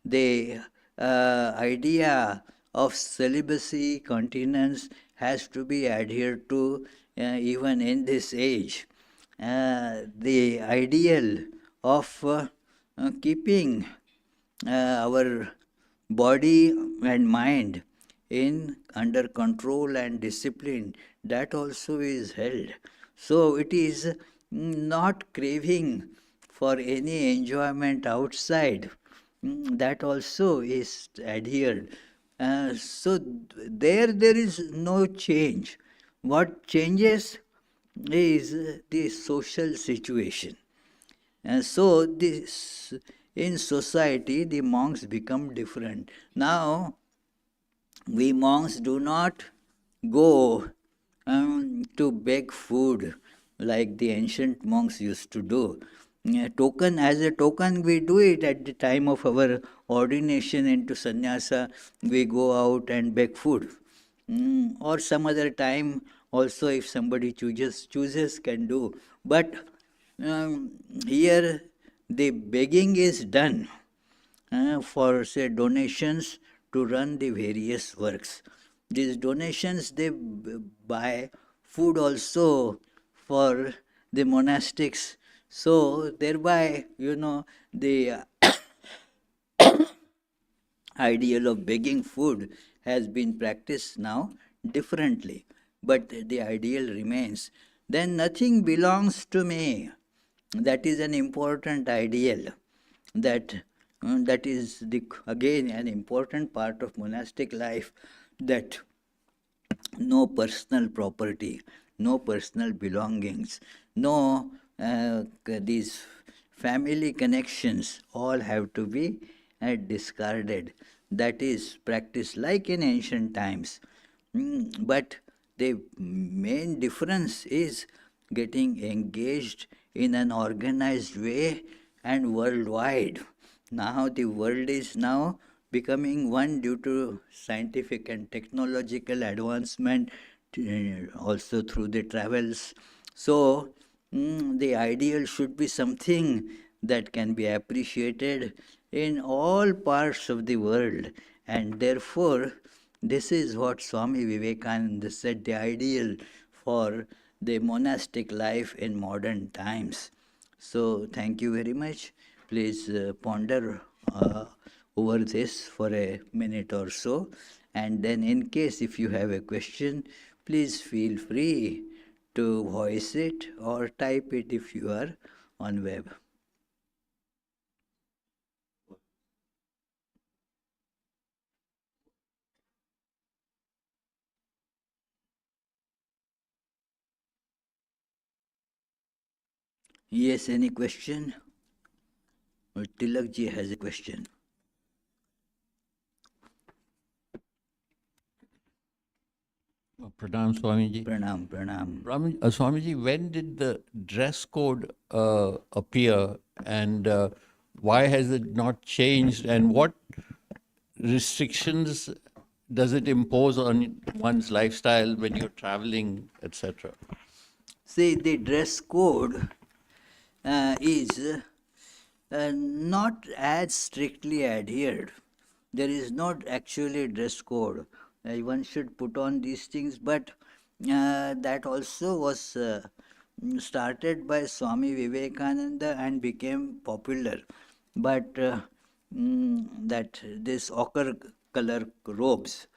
The idea of celibacy, continence has to be adhered to even in this age. The ideal of keeping our body and mind in under control and discipline, that also is held. So it is not craving for any enjoyment outside, that also is adhered. So there is no change. What changes is the social situation. And so this in society the monks become different. Now we monks do not go to beg food like the ancient monks used to do. token, as a token, we do it at the time of our ordination into sannyasa. We go out and beg food. Or some other time also, if somebody chooses can do. But here the begging is done for, say, donations to run the various works. These donations, they buy food also for the monastics. So thereby, the ideal of begging food has been practiced now differently, but the ideal remains. Then nothing belongs to me. That is an important ideal. That is again an important part of monastic life. That no personal property, no personal belongings, no these family connections, all have to be discarded. That is practiced like in ancient times. But the main difference is getting engaged in an organized way and worldwide. Now the world is now becoming one due to scientific and technological advancement, also through the travels. So the ideal should be something that can be appreciated in all parts of the world, and therefore this is what Swami Vivekananda said, the ideal for the monastic life in modern times. So thank you very much. Please ponder over this for a minute or so, and then in case if you have a question, please feel free to voice it or type it if you are on web. Yes, any question? Or Tilak ji has a question.
Pranam, Swamiji.
Pranam, pranam.
Swamiji, when did the dress code appear, and why has it not changed, and what restrictions does it impose on one's lifestyle when you're traveling, etc.?
See, the dress code is not as strictly adhered. There is not actually a dress code. One should put on these things, but that also was started by Swami Vivekananda and became popular. But that this ochre color robes,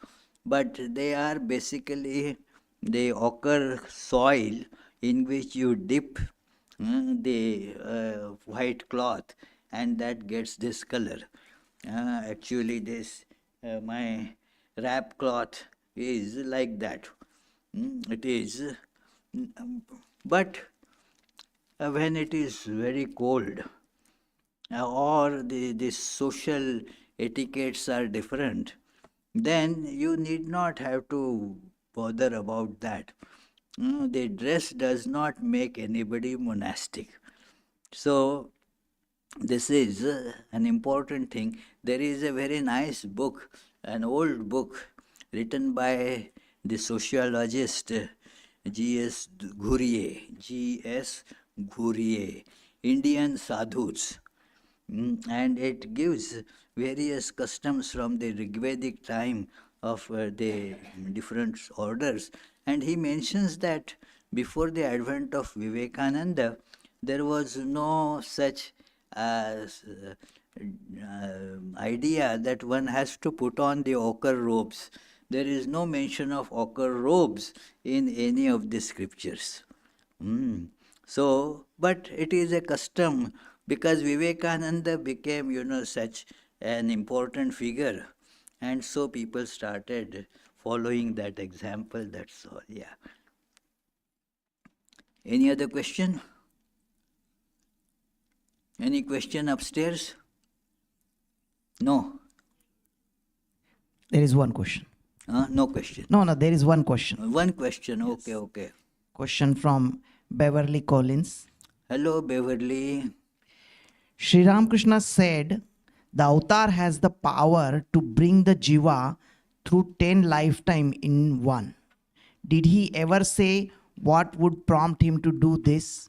but they are basically the ochre soil in which you dip the white cloth, and that gets this color. Actually, this my wrap cloth is like that. It is, but when it is very cold, or the social etiquettes are different, then you need not have to bother about that. The dress does not make anybody monastic. So, this is an important thing. There is a very nice book, an old book, written by the sociologist G.S. Ghurye, G.S. Ghurye, Indian Sadhus. And it gives various customs from the Rigvedic time of the different orders. And he mentions that before the advent of Vivekananda, there was no such idea that one has to put on the ochre robes. There is no mention of ochre robes in any of the scriptures. So, but it is a custom because Vivekananda became, such an important figure, and so people started following that example. That's all. Yeah. Any other question? Any question upstairs? No.
There is one question.
No question.
No, there is one question.
One question.
Yes.
Okay, okay.
Question from Beverly Collins.
Hello, Beverly.
Sri Ramakrishna said the avatar has the power to bring the jiva through 10 lifetime in one. Did he ever say what would prompt him to do this?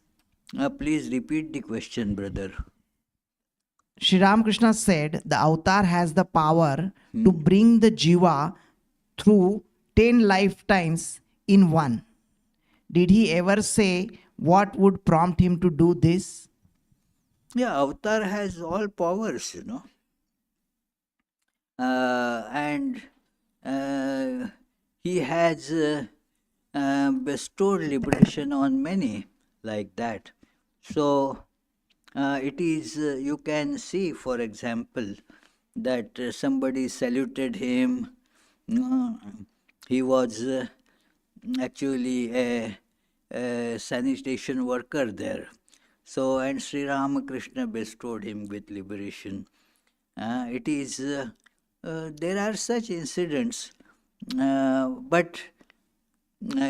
Please repeat the question, brother.
Sri Ramakrishna said the avatar has the power to bring the jiva through 10 lifetimes in one. Did he ever say what would prompt him to do this?
Yeah, avatar has all powers, and he has bestowed liberation on many like that. So it is, you can see, for example, that somebody saluted him. He was actually a sanitation worker there. So, and Sri Ramakrishna bestowed him with liberation. It is, there are such incidents, but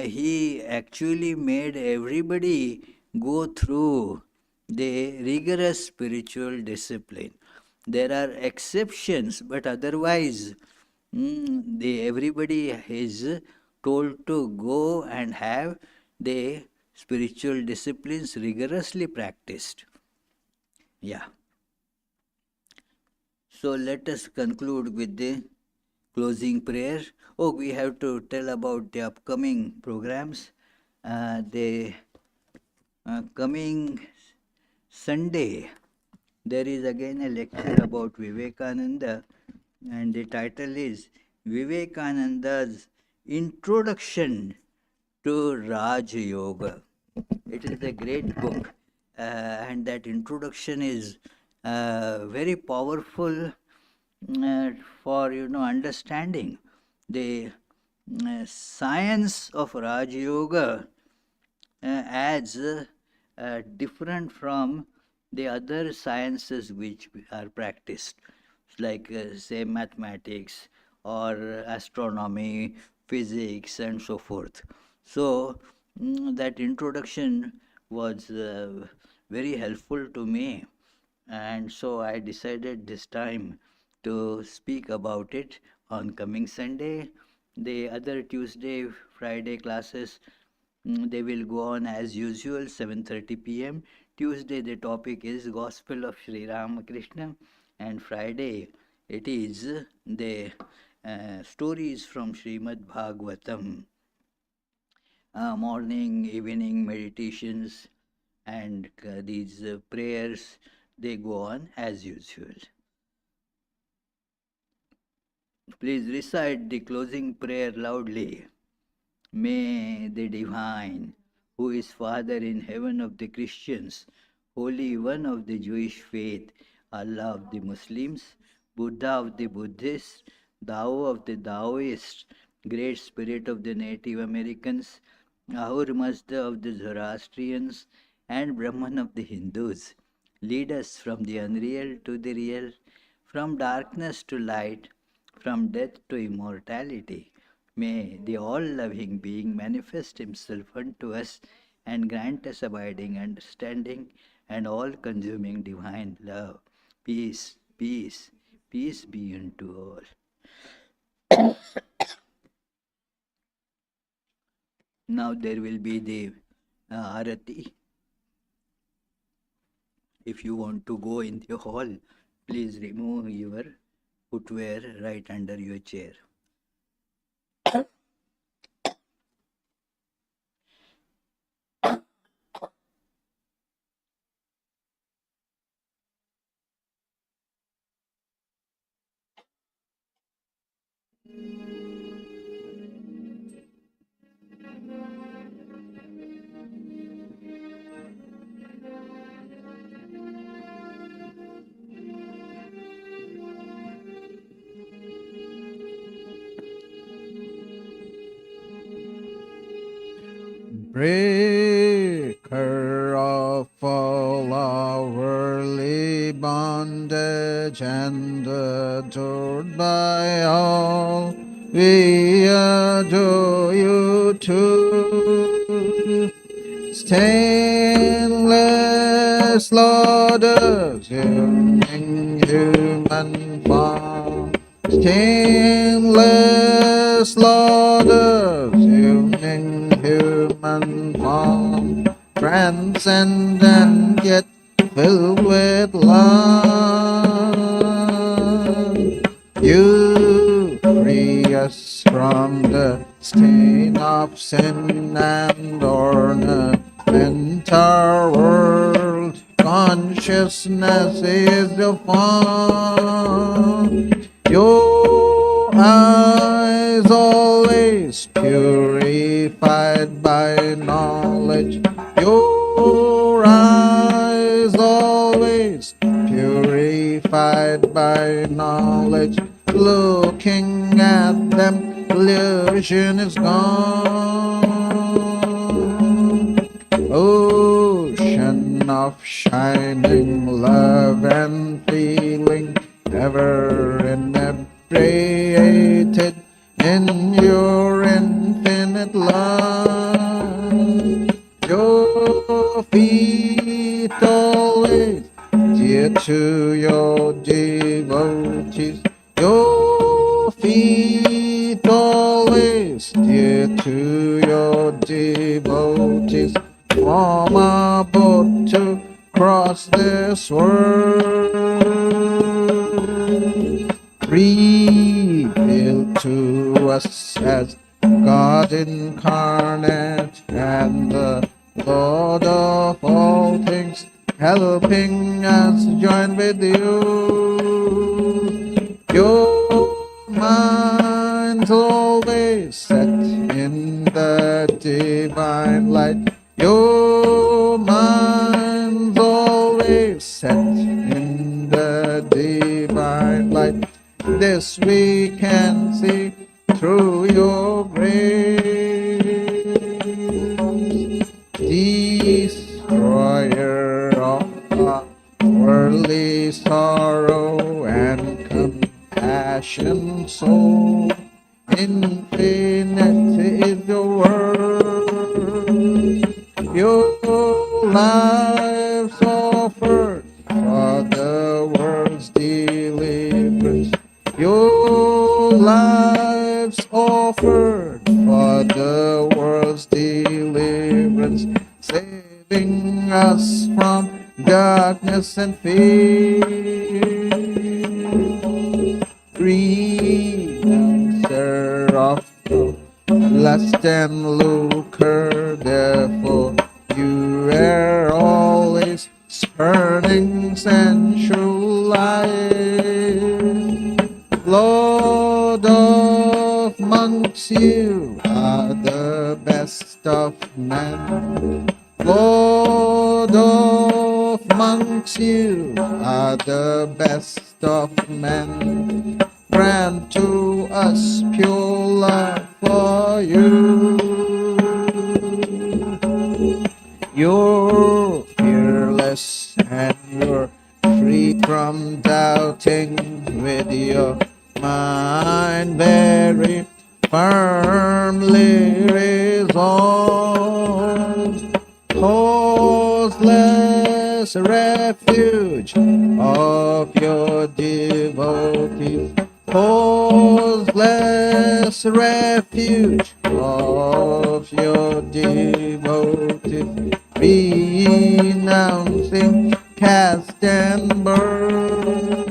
he actually made everybody go through the rigorous spiritual discipline. There are exceptions, but otherwise, everybody is told to go and have the spiritual disciplines rigorously practiced. Yeah. So let us conclude with the closing prayer. Oh, we have to tell about the upcoming programs. The coming Sunday, there is again a lecture about Vivekananda, and the title is Vivekananda's Introduction to Raj Yoga. It is a great book, and that introduction is very powerful for understanding the science of Raj Yoga as different from the other sciences which are practiced, like say mathematics or astronomy, physics, and so forth. So that introduction was very helpful to me, and so I decided this time to speak about it on coming Sunday. The other Tuesday, Friday classes, they will go on as usual, 7:30 p.m. Tuesday the topic is Gospel of Sri Ramakrishna, and Friday it is the stories from Srimad Bhagavatam. Morning, evening meditations, and these prayers, they go on as usual. Please recite the closing prayer loudly. May the Divine, who is Father in heaven of the Christians, Holy One of the Jewish faith, Allah of the Muslims, Buddha of the Buddhists, Tao of the Taoists, Great Spirit of the Native Americans, Ahur Mazda of the Zoroastrians, and Brahman of the Hindus, lead us from the unreal to the real, from darkness to light, from death to immortality. May the all-loving being manifest himself unto us and grant us abiding understanding and all-consuming divine love. Peace, peace, peace be unto all. Now there will be the arati. If you want to go in the hall, please remove your footwear right under your chair.
Breaker of all our worldly bondage and adored by all, we adore you too. Stainless
slaughters in human form. Stainless slaughters in human form. Transcendent yet filled with love. You free us from the stain of sin and ornament our world. Consciousness is the form. Your eyes always purified by knowledge. Your eyes always purified by knowledge. Looking at them, illusion is gone. Ocean of shining love and feeling, ever inebriated in your infinite love. Your feet always dear to your devotees. Your feet always dear to your devotees. Form a boat to cross this world. Reveal to us as God incarnate and the Lord of all things, helping us join with you. Your mind's always set in the divine light. Your mind's always set in the divine light. This we can see through your grace. Destroyer of worldly sorrow and compassion, soul infinite is your word. Your life's offered for the world's deliverance. Your life's offered for the world's deliverance, saving us from darkness and fear. Renouncer of lust and lucre, therefore you were always spurning sensual life. Lord of monks, you are the best of men. Lord of monks, you are the best of men. Grant to us pure love for you. You're fearless and you're free from doubting, with your mind very firmly resolved. Causeless refuge of your devotees. Causeless refuge of your devotees. Renouncing caste and birth.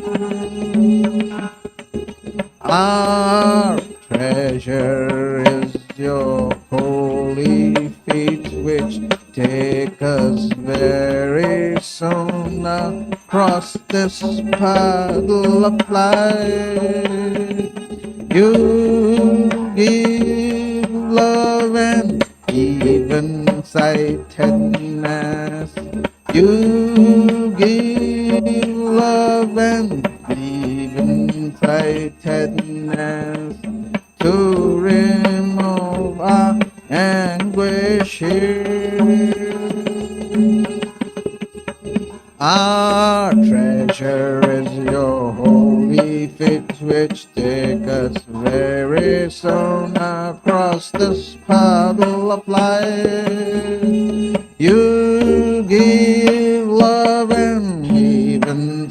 Our treasure is your holy feet, which take us very soon across this puddle of life. You give love and even sightedness. You give love and even sightedness to remove our anguish here. Our treasure is your holy feet, which take us very soon across this puddle of life. You give love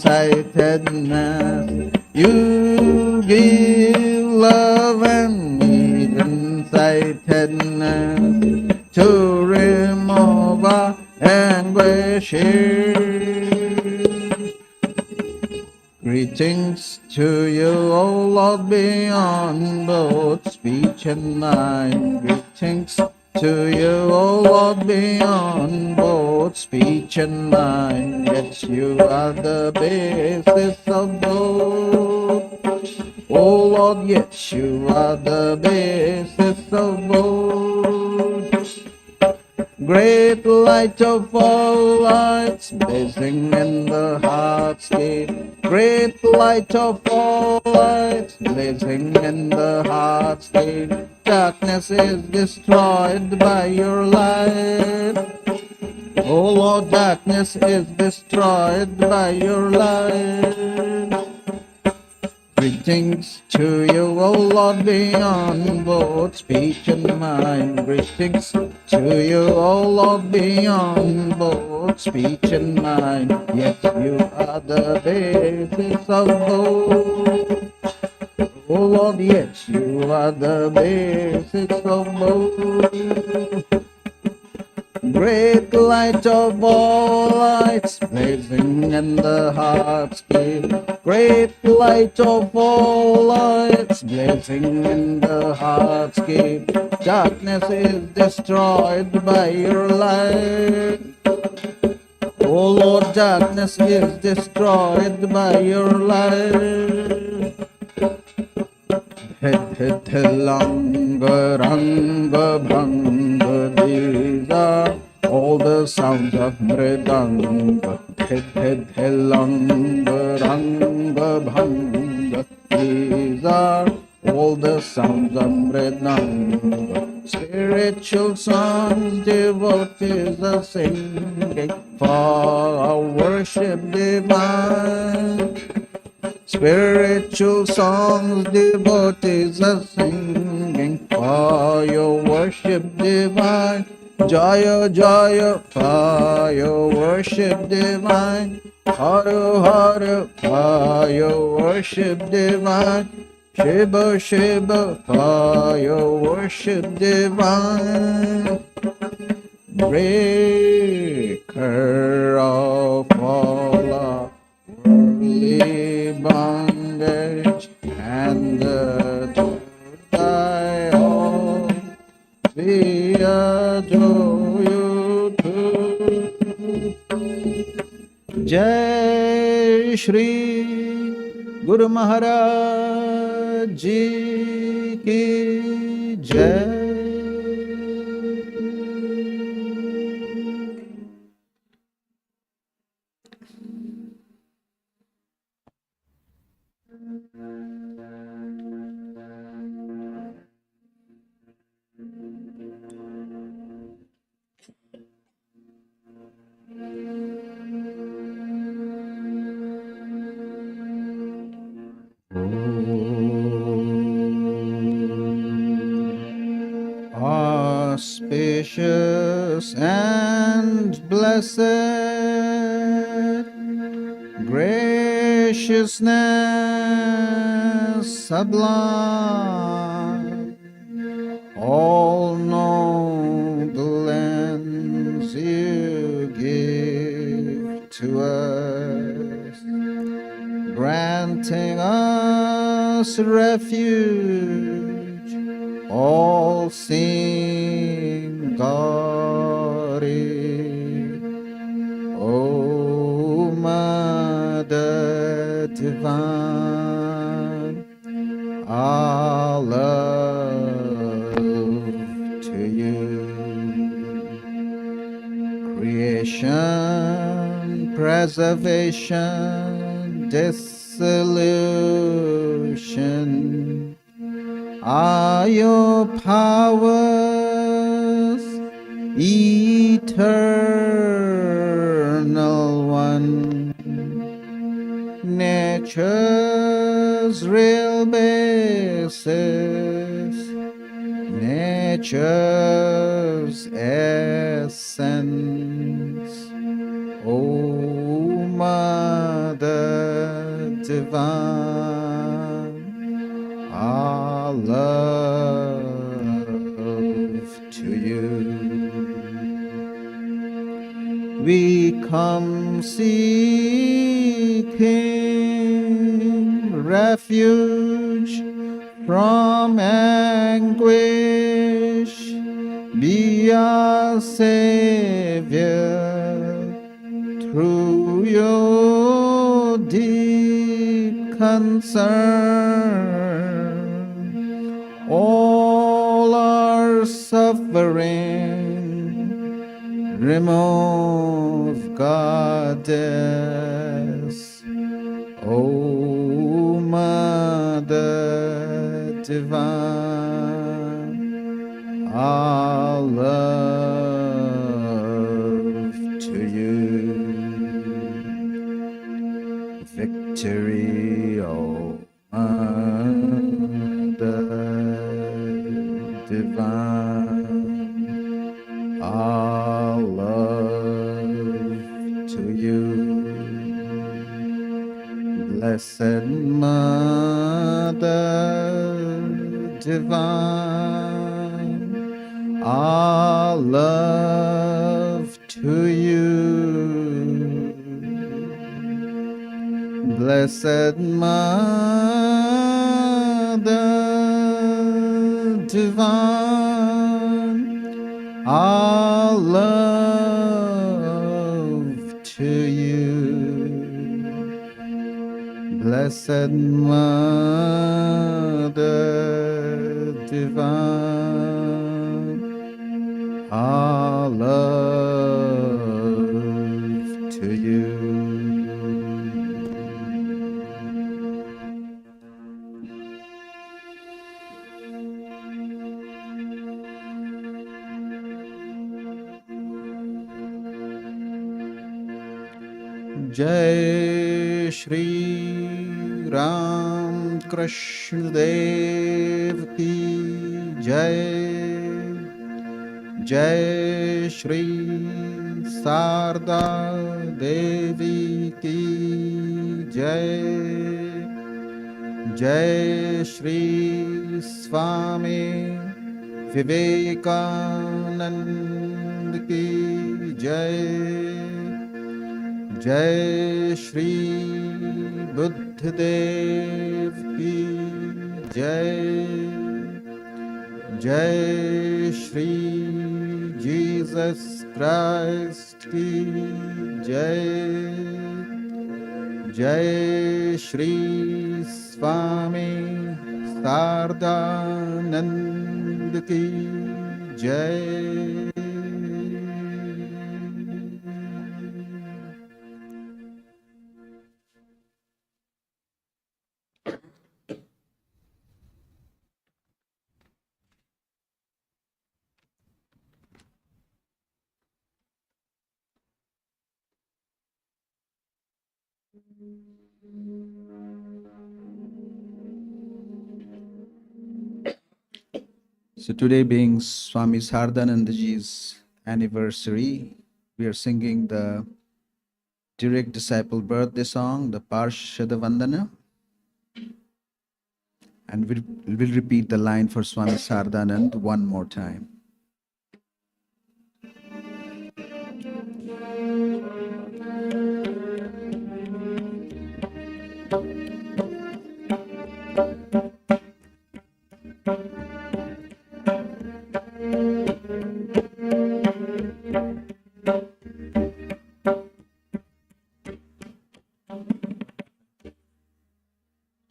insightedness. You give love and need insightedness to remove our anguishes. Greetings to you, O Lord, beyond both speech and mind. Greetings to you, O Lord, beyond both speech and mind. Yes, you are the basis of both. O Lord, yes, you are the basis of both. Great light of all lights, blazing in the heart's gate. Great light of all lights, blazing in the heart's gate. Darkness is destroyed by your light. Oh Lord, darkness is destroyed by your light. Greetings to you, O Lord, beyond both speech and mind. Greetings to you, O Lord, beyond both speech and mind. Yes, you are the basis of both. O Lord, yes, you are the basis of both. Great light of all lights, blazing in the heart's gate. Great light of all lights, blazing in the heart's gate. Darkness is destroyed by your light. Oh Lord, darkness is destroyed by your light. Langa Ranga Bhanga, these are all the sounds of Mridanga. Langa Ranga Bhanga, these are all the sounds of Mridanga. Spiritual songs devotees are singing for our worship divine. Spiritual songs devotees are singing for your worship divine. Jaya Jaya for your worship divine. Hara Hara for your worship divine. Shiva Shiva for your worship divine. Breaker of all our worldly bondage and to thy all we adore you too. Jai Shri Guru Maharaj Ji Ki Jai. Auspicious and blessed, graciousness sublime, all noble ends you give to us, granting us refuge, all-seeing God, O Mother Divine, our love to you. Creation, preservation, dissolution are your powers, eternal one. Nature's real basis, nature's essence, O Mother divine, our love to you. We come seeking refuge from anguish. Be our Savior through your deep concern. All our suffering remove, Goddess, O Mother Divine, our love to you. Victory, O Mother Divine, our love to you. Blessed Mother Divine, our love to you. Blessed Mother Divine, our love to you. Blessed Mother Divine, our love to you. Jai Shri Ram Krishna Dev Ki Jai. Jai Shri Sarda Devi Ki Jai. Jai Shri Swami Vivekananda Ki Jai. Jai Shri Buddha Dev Ki Jai. Jai Shri Jesus Christ Ki Jai. Jai Shri Swami Sardananda Ki Jai. So today being Swami Sardanandaji's anniversary, we are singing the direct disciple birthday song, the Parshada Vandana. And we'll repeat the line for Swami Sardanand one more time.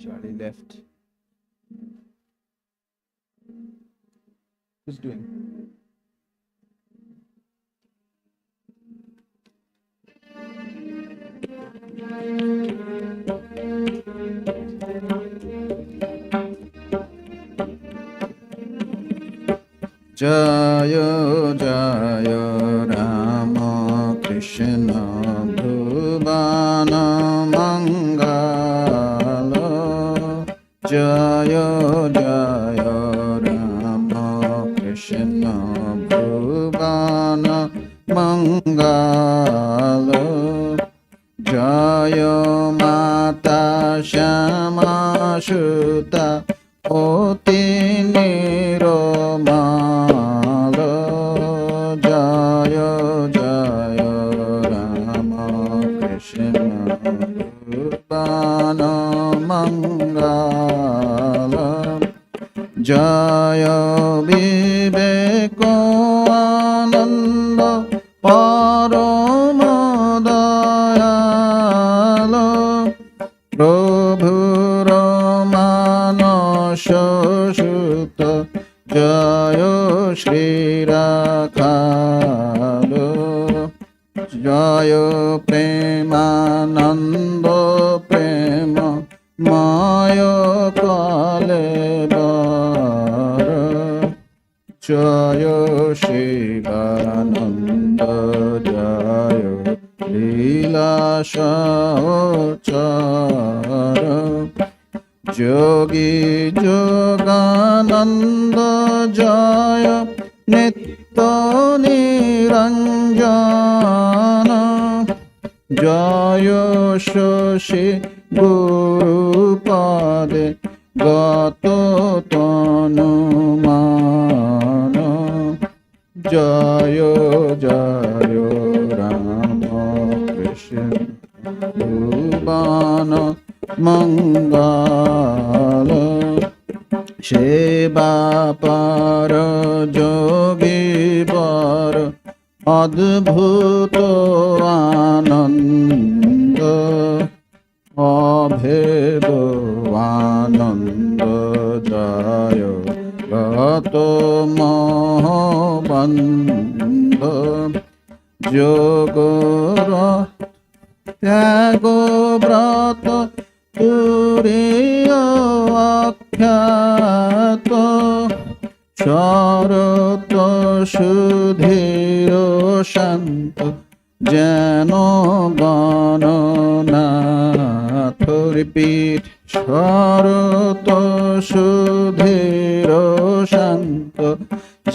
Charlie left. Who's doing? Jaya Jaya Rama Krishna Bhuvana Mangala. Jaya Jaya Rama Krishna Bhuvana Mangala. Jaya Mata Shani দয়ালো প্রভুর মানস সুত জয় শ্রী রাখালো জয় প্রেমানন্দ প্রেম ময় কলেবর জয় শিবানন্দ জয় লীলা সহচর যোগী যোগানন্দ জয় নিত্য নিরঞ্জন জয় শশী গুরুপদে গত তনুমান জয় জয় রাম কৃষ্ণ ভুবন মঙ্গল সেবা পর যোগী বর অদ্ভুত আনন্দ অভেদ আনন্দ জয় গত মহবন্ধ যোগর ত্যাগ ব্রত তুরীয় আখ্যাত শরত সুধীর শান্ত যেন গণনাথ রিপিট শরত সুধীর শান্ত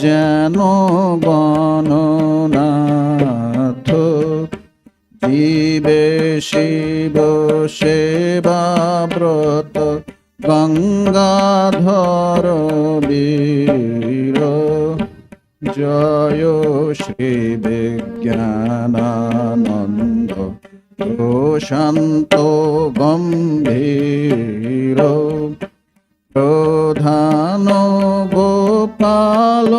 যেন গণনাথ জীবে শিব সেবা ব্রত গঙ্গাধর বীর জয় শ্রী বিজ্ঞানানন্দ প্রশান্ত গম্ভীর প্রধান গোপাল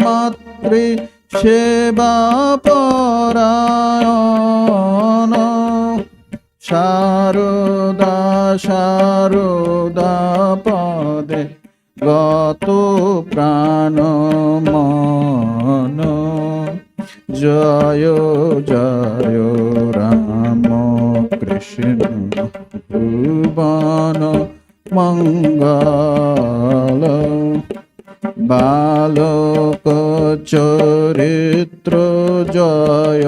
মাতৃ সেবা পরায়ণ শারদা শারদা পদে গত প্রাণ মন জয় জয় রাম কৃষ্ণ ভুবন মঙ্গল বালক চরিত্র জয়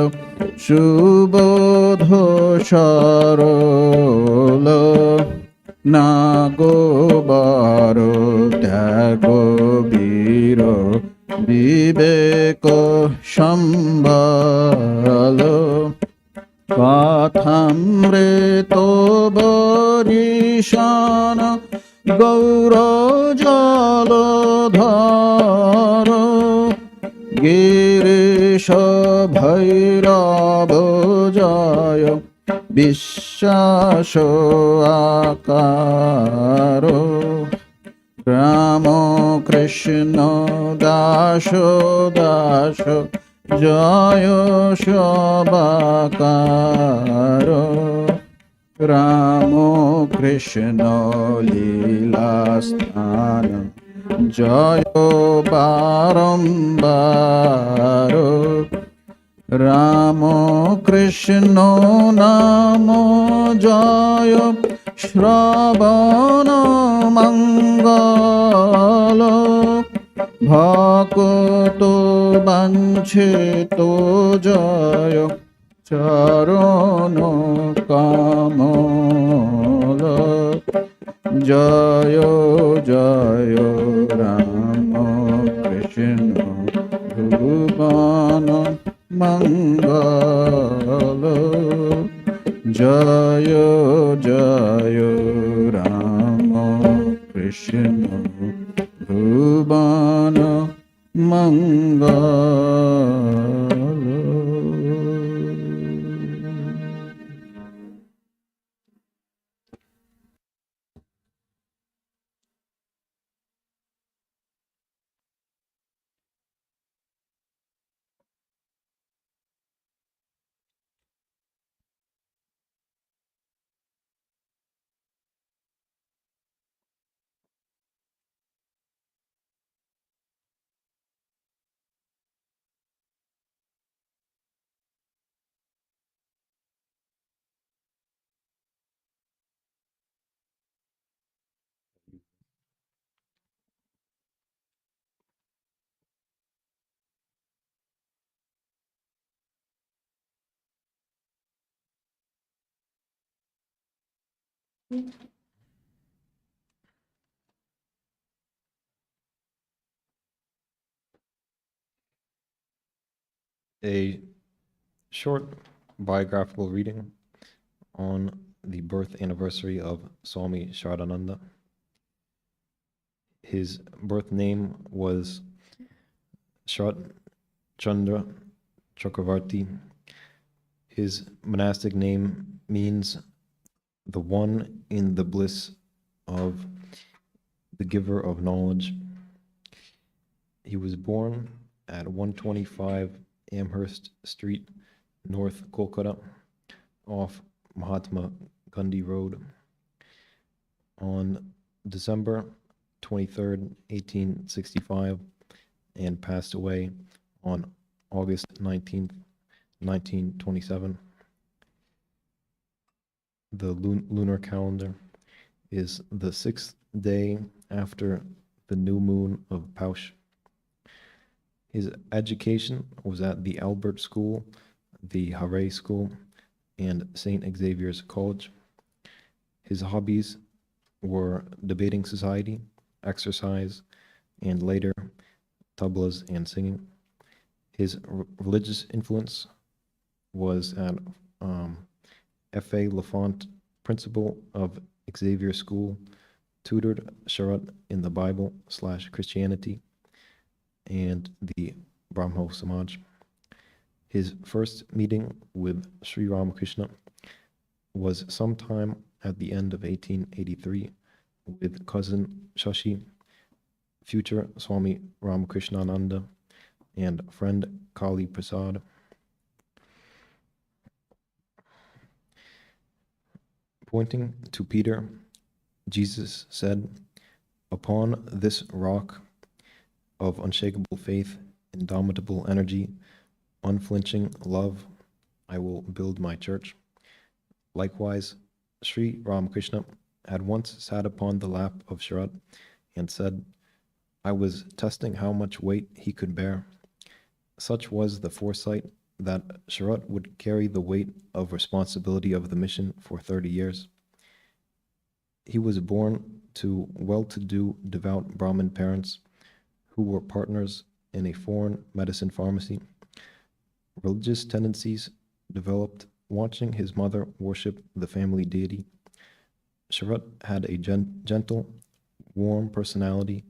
সুবোধ সরল নাগোবার ত্যাগ বীর বিবেক সম্বল কথামৃত বরিশান গৌর জলধর গিরিশ ভৈরব জয় বিশ্বাস আকার রাম কৃষ্ণ দাস দাস জয় সবাকার রাম কৃষ্ণ লীলা স্থান জয় বারম্বার রাম কৃষ্ণ নাম জয় শ্রবণ মঙ্গল ভকত বাঞ্ছিত জয় চরণ কমল জয় জয় রাম কৃষ্ণ ভুবন মঙ্গল জয় জয় রাম কৃষ্ণ ভুবন মঙ্গল।
A short biographical reading on the birth anniversary of Swami Shraddhananda. His birth name was Sharat Chandra Chakravarti. His monastic name means the one in the bliss of the giver of knowledge. He was born at 125 Amherst Street, North Kolkata, off Mahatma Gandhi Road, on December 23rd, 1865, and passed away on August 19th, 1927. The lunar calendar is the 6th day after the new moon of Paush. His education was at the Albert School, the Hare School, and St. Xavier's College. His hobbies were debating society, exercise, and later tablas and singing. His religious influence was at F.A. Lafont, principal of Xavier School, tutored Sharat in the Bible / Christianity, and the Brahmo Samaj. His first meeting with Sri Ramakrishna was sometime at the end of 1883 with cousin Shashi, future Swami Ramakrishnananda, and friend Kali Prasad. Pointing to Peter, Jesus said, "Upon this rock of unshakable faith, indomitable energy, unflinching love, I will build my church." Likewise, Sri Ramakrishna had once sat upon the lap of Sharat and said, "I was testing how much weight he could bear." Such was the foresight that Sharat would carry the weight of responsibility of the mission for 30 years. He was born to well-to-do devout Brahmin parents who were partners in a foreign medicine pharmacy. Religious tendencies developed watching his mother worship the family deity. Sharat had a gentle, warm personality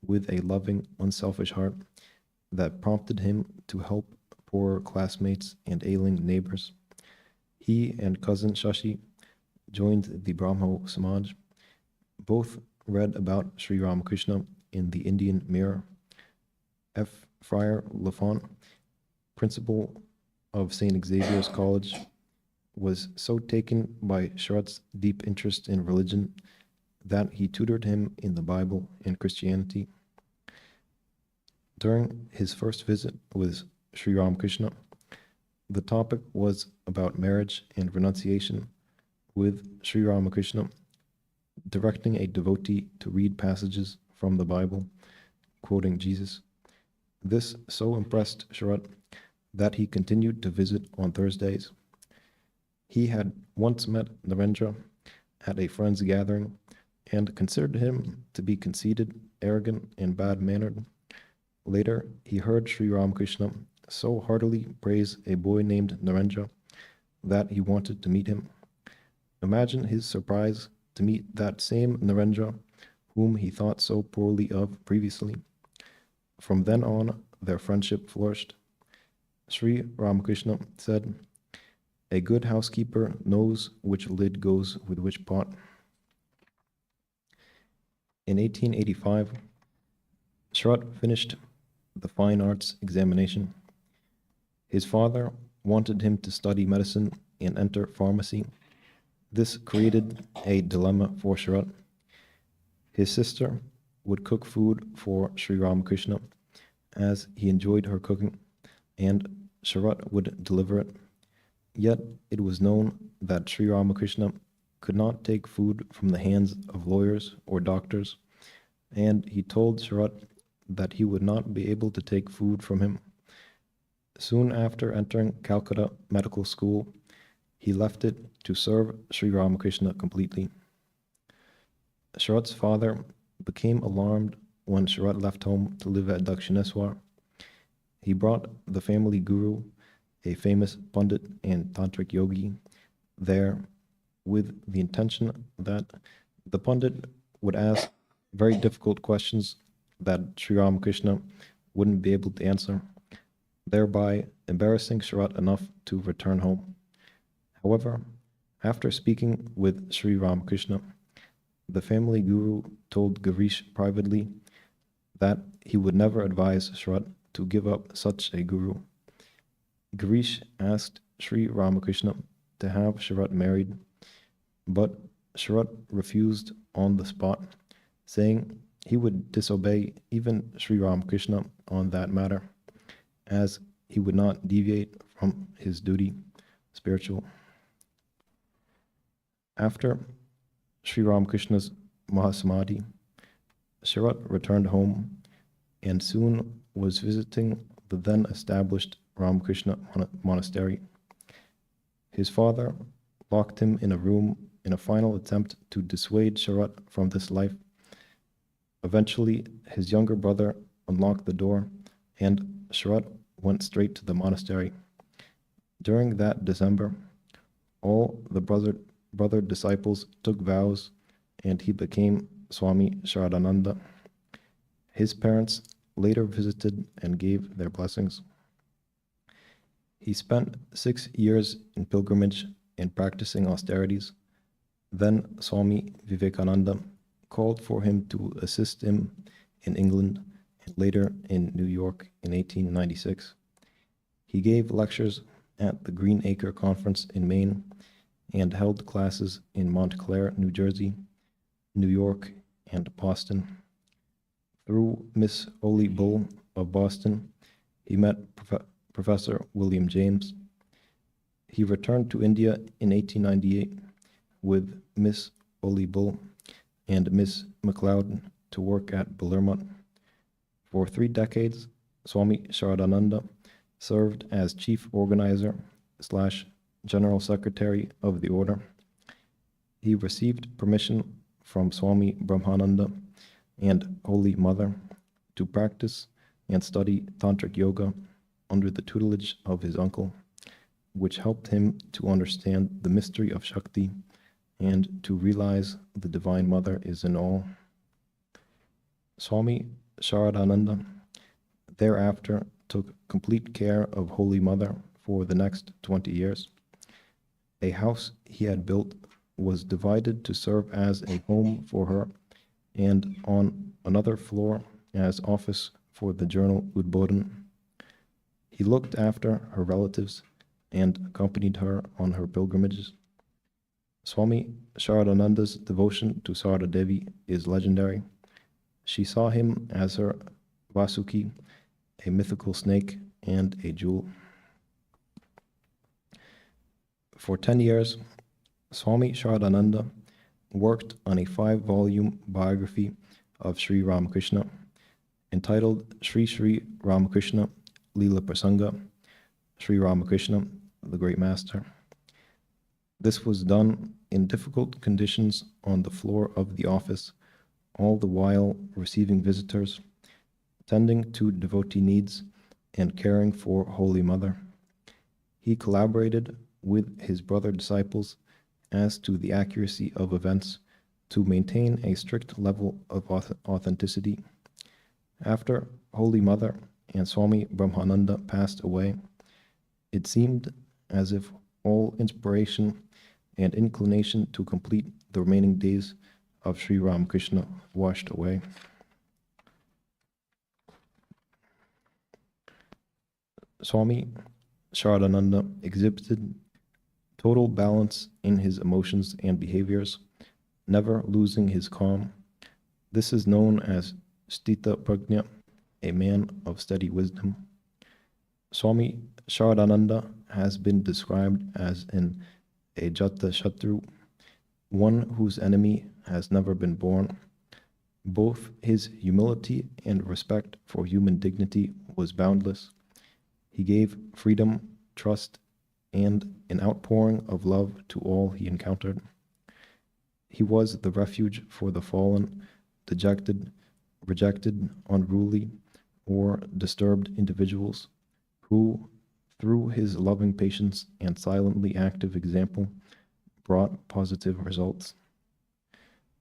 with a loving, unselfish heart that prompted him to help poorer classmates and ailing neighbors. He and cousin Shashi joined the Brahmo Samaj. Both read about Sri Ramakrishna in the Indian Mirror. F. Friar Lafont, principal of St. Xavier's College, was so taken by Sharat's deep interest in religion that he tutored him in the Bible and Christianity. During his first visit with Sri Ramakrishna, the topic was about marriage and renunciation, with Sri Ramakrishna directing a devotee to read passages from the Bible, quoting Jesus. This so impressed Sharat that he continued to visit on Thursdays. He had once met Narendra at a friend's gathering and considered him to be conceited, arrogant, and bad-mannered. Later, he heard Sri Ramakrishna so heartily praise a boy named Narendra that he wanted to meet him. Imagine his surprise to meet that same Narendra whom he thought so poorly of previously. From then on, their friendship flourished. Sri Ramakrishna said, "A good housekeeper knows which lid goes with which pot." In 1885, Sharat finished the fine arts examination. His father wanted him to study medicine and enter pharmacy. This created a dilemma for Sharat. His sister would cook food for Sri Ramakrishna as he enjoyed her cooking, and Sharat would deliver it. Yet it was known that Sri Ramakrishna could not take food from the hands of lawyers or doctors, and he told Sharat that he would not be able to take food from him. Soon after entering Calcutta Medical School, he left it to serve Sri Ramakrishna completely. Sharat's father became alarmed when Sharat left home to live at Dakshineswar. He brought the family guru, a famous Pandit and Tantric yogi, there with the intention that the Pandit would ask very difficult questions that Sri Ramakrishna wouldn't be able to answer, thereby embarrassing Sharat enough to return home. However, after speaking with Sri Ramakrishna, the family guru told Girish privately that he would never advise Sharat to give up such a guru. Girish asked Sri Ramakrishna to have Sharat married, but Sharat refused on the spot, saying he would disobey even Sri Ramakrishna on that matter, as he would not deviate from his duty spiritual. After Sri Ramakrishna's Mahasamadhi, Sharat returned home and soon was visiting the then established Ramakrishna monastery. His father locked him in a room in a final attempt to dissuade Sharat from this life. Eventually, his younger brother unlocked the door and Sharat went straight to the monastery. During that December, all the brother disciples took vows and he became Swami Sharadananda. His parents later visited and gave their blessings. He spent 6 years in pilgrimage and practicing austerities. Then Swami Vivekananda called for him to assist him in England and later in New York in 1896. He gave lectures at the Green Acre Conference in Maine and held classes in Montclair, New Jersey, New York, and Boston. Through Miss Oli Bull of Boston, he met Professor William James. He returned to India in 1898 with Miss Oli Bull and Miss MacLeod to work at Ballermont. For 3 decades, Swami Sharadananda served as chief organizer / general secretary of the order. He received permission from Swami Brahmananda and Holy Mother to practice and study Tantric Yoga under the tutelage of his uncle, which helped him to understand the mystery of Shakti and to realize the Divine Mother is in all. Swami Sharadananda thereafter took complete care of Holy Mother for the next 20 years. A house he had built was divided to serve as a home for her, and on another floor as office for the journal Udbodhan. He looked after her relatives and accompanied her on her pilgrimages. Swami Sharadananda's devotion to Sarada Devi is legendary. She saw him as her Vasuki, a mythical snake, and a jewel. For 10 years, Swami Sharadananda worked on a 5-volume biography of Sri Ramakrishna entitled Sri Sri Ramakrishna Leela Prasanga, Sri Ramakrishna, the Great Master. This was done in difficult conditions on the floor of the office, all the while receiving visitors, tending to devotee needs, and caring for Holy Mother. He collaborated with his brother disciples as to the accuracy of events to maintain a strict level of authenticity. After Holy Mother and Swami Brahmananda passed away, it seemed as if all inspiration and inclination to complete the remaining days of Sri Ramakrishna washed away. Swami Sharadananda exhibited total balance in his emotions and behaviors, never losing his calm. This is known as Stita Prajna, a man of steady wisdom. Swami Sharadananda has been described as an Ajata Shatru, one whose enemy has never been born. Both his humility and respect for human dignity was boundless. He gave freedom, trust, and an outpouring of love to all he encountered. He was the refuge for the fallen, dejected, rejected, unruly, or disturbed individuals who, through his loving patience and silently active example, brought positive results.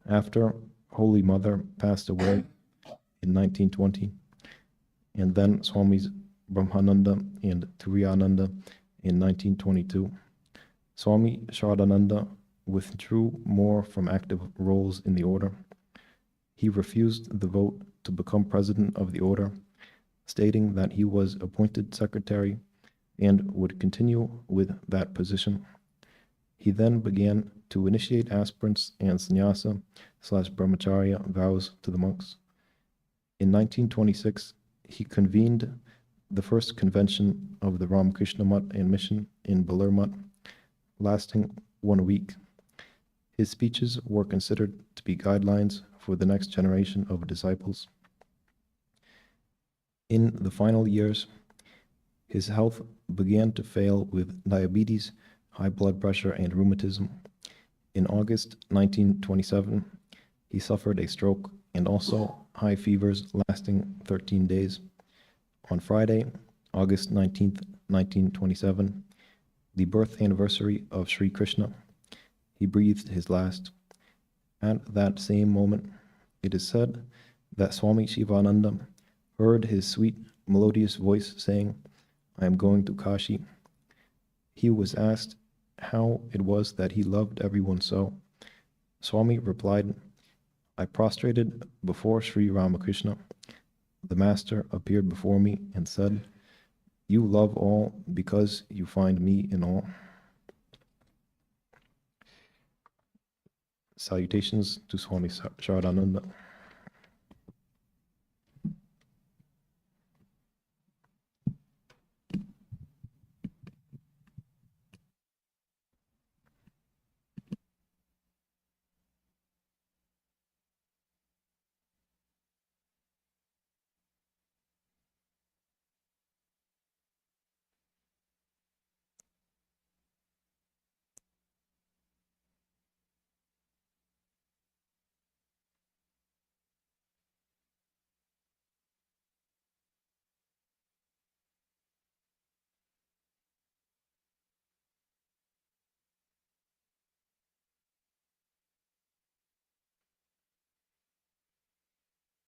After Holy Mother passed away in 1920, and then Swamis Brahmananda and Turiyananda in 1922, Swami Shraddhananda withdrew more from active roles in the order. He refused the vote to become president of the order, stating that he was appointed secretary and would continue with that position. He then began to initiate aspirants and sannyasa/brahmacharya vows to the monks. In 1926, he convened the first convention of the Ramakrishna Mutt and Mission in Baler Mutt, lasting 1 week. His speeches were considered to be guidelines for the next generation of disciples. In the final years, his health began to fail with diabetes, high blood pressure, and rheumatism. In August 1927, he suffered a stroke and also high fevers lasting 13 days. On Friday, August 19th, 1927, the birth anniversary of Sri Krishna, he breathed his last. At that same moment, it is said that Swami Shivananda heard his sweet, melodious voice saying, "I am going to Kashi." He was asked how it was that he loved everyone so. Swami replied, "I prostrated before Sri Ramakrishna. The Master appeared before me and said, 'You love all because you find me in all.'" Salutations to Swami Shraddhananda.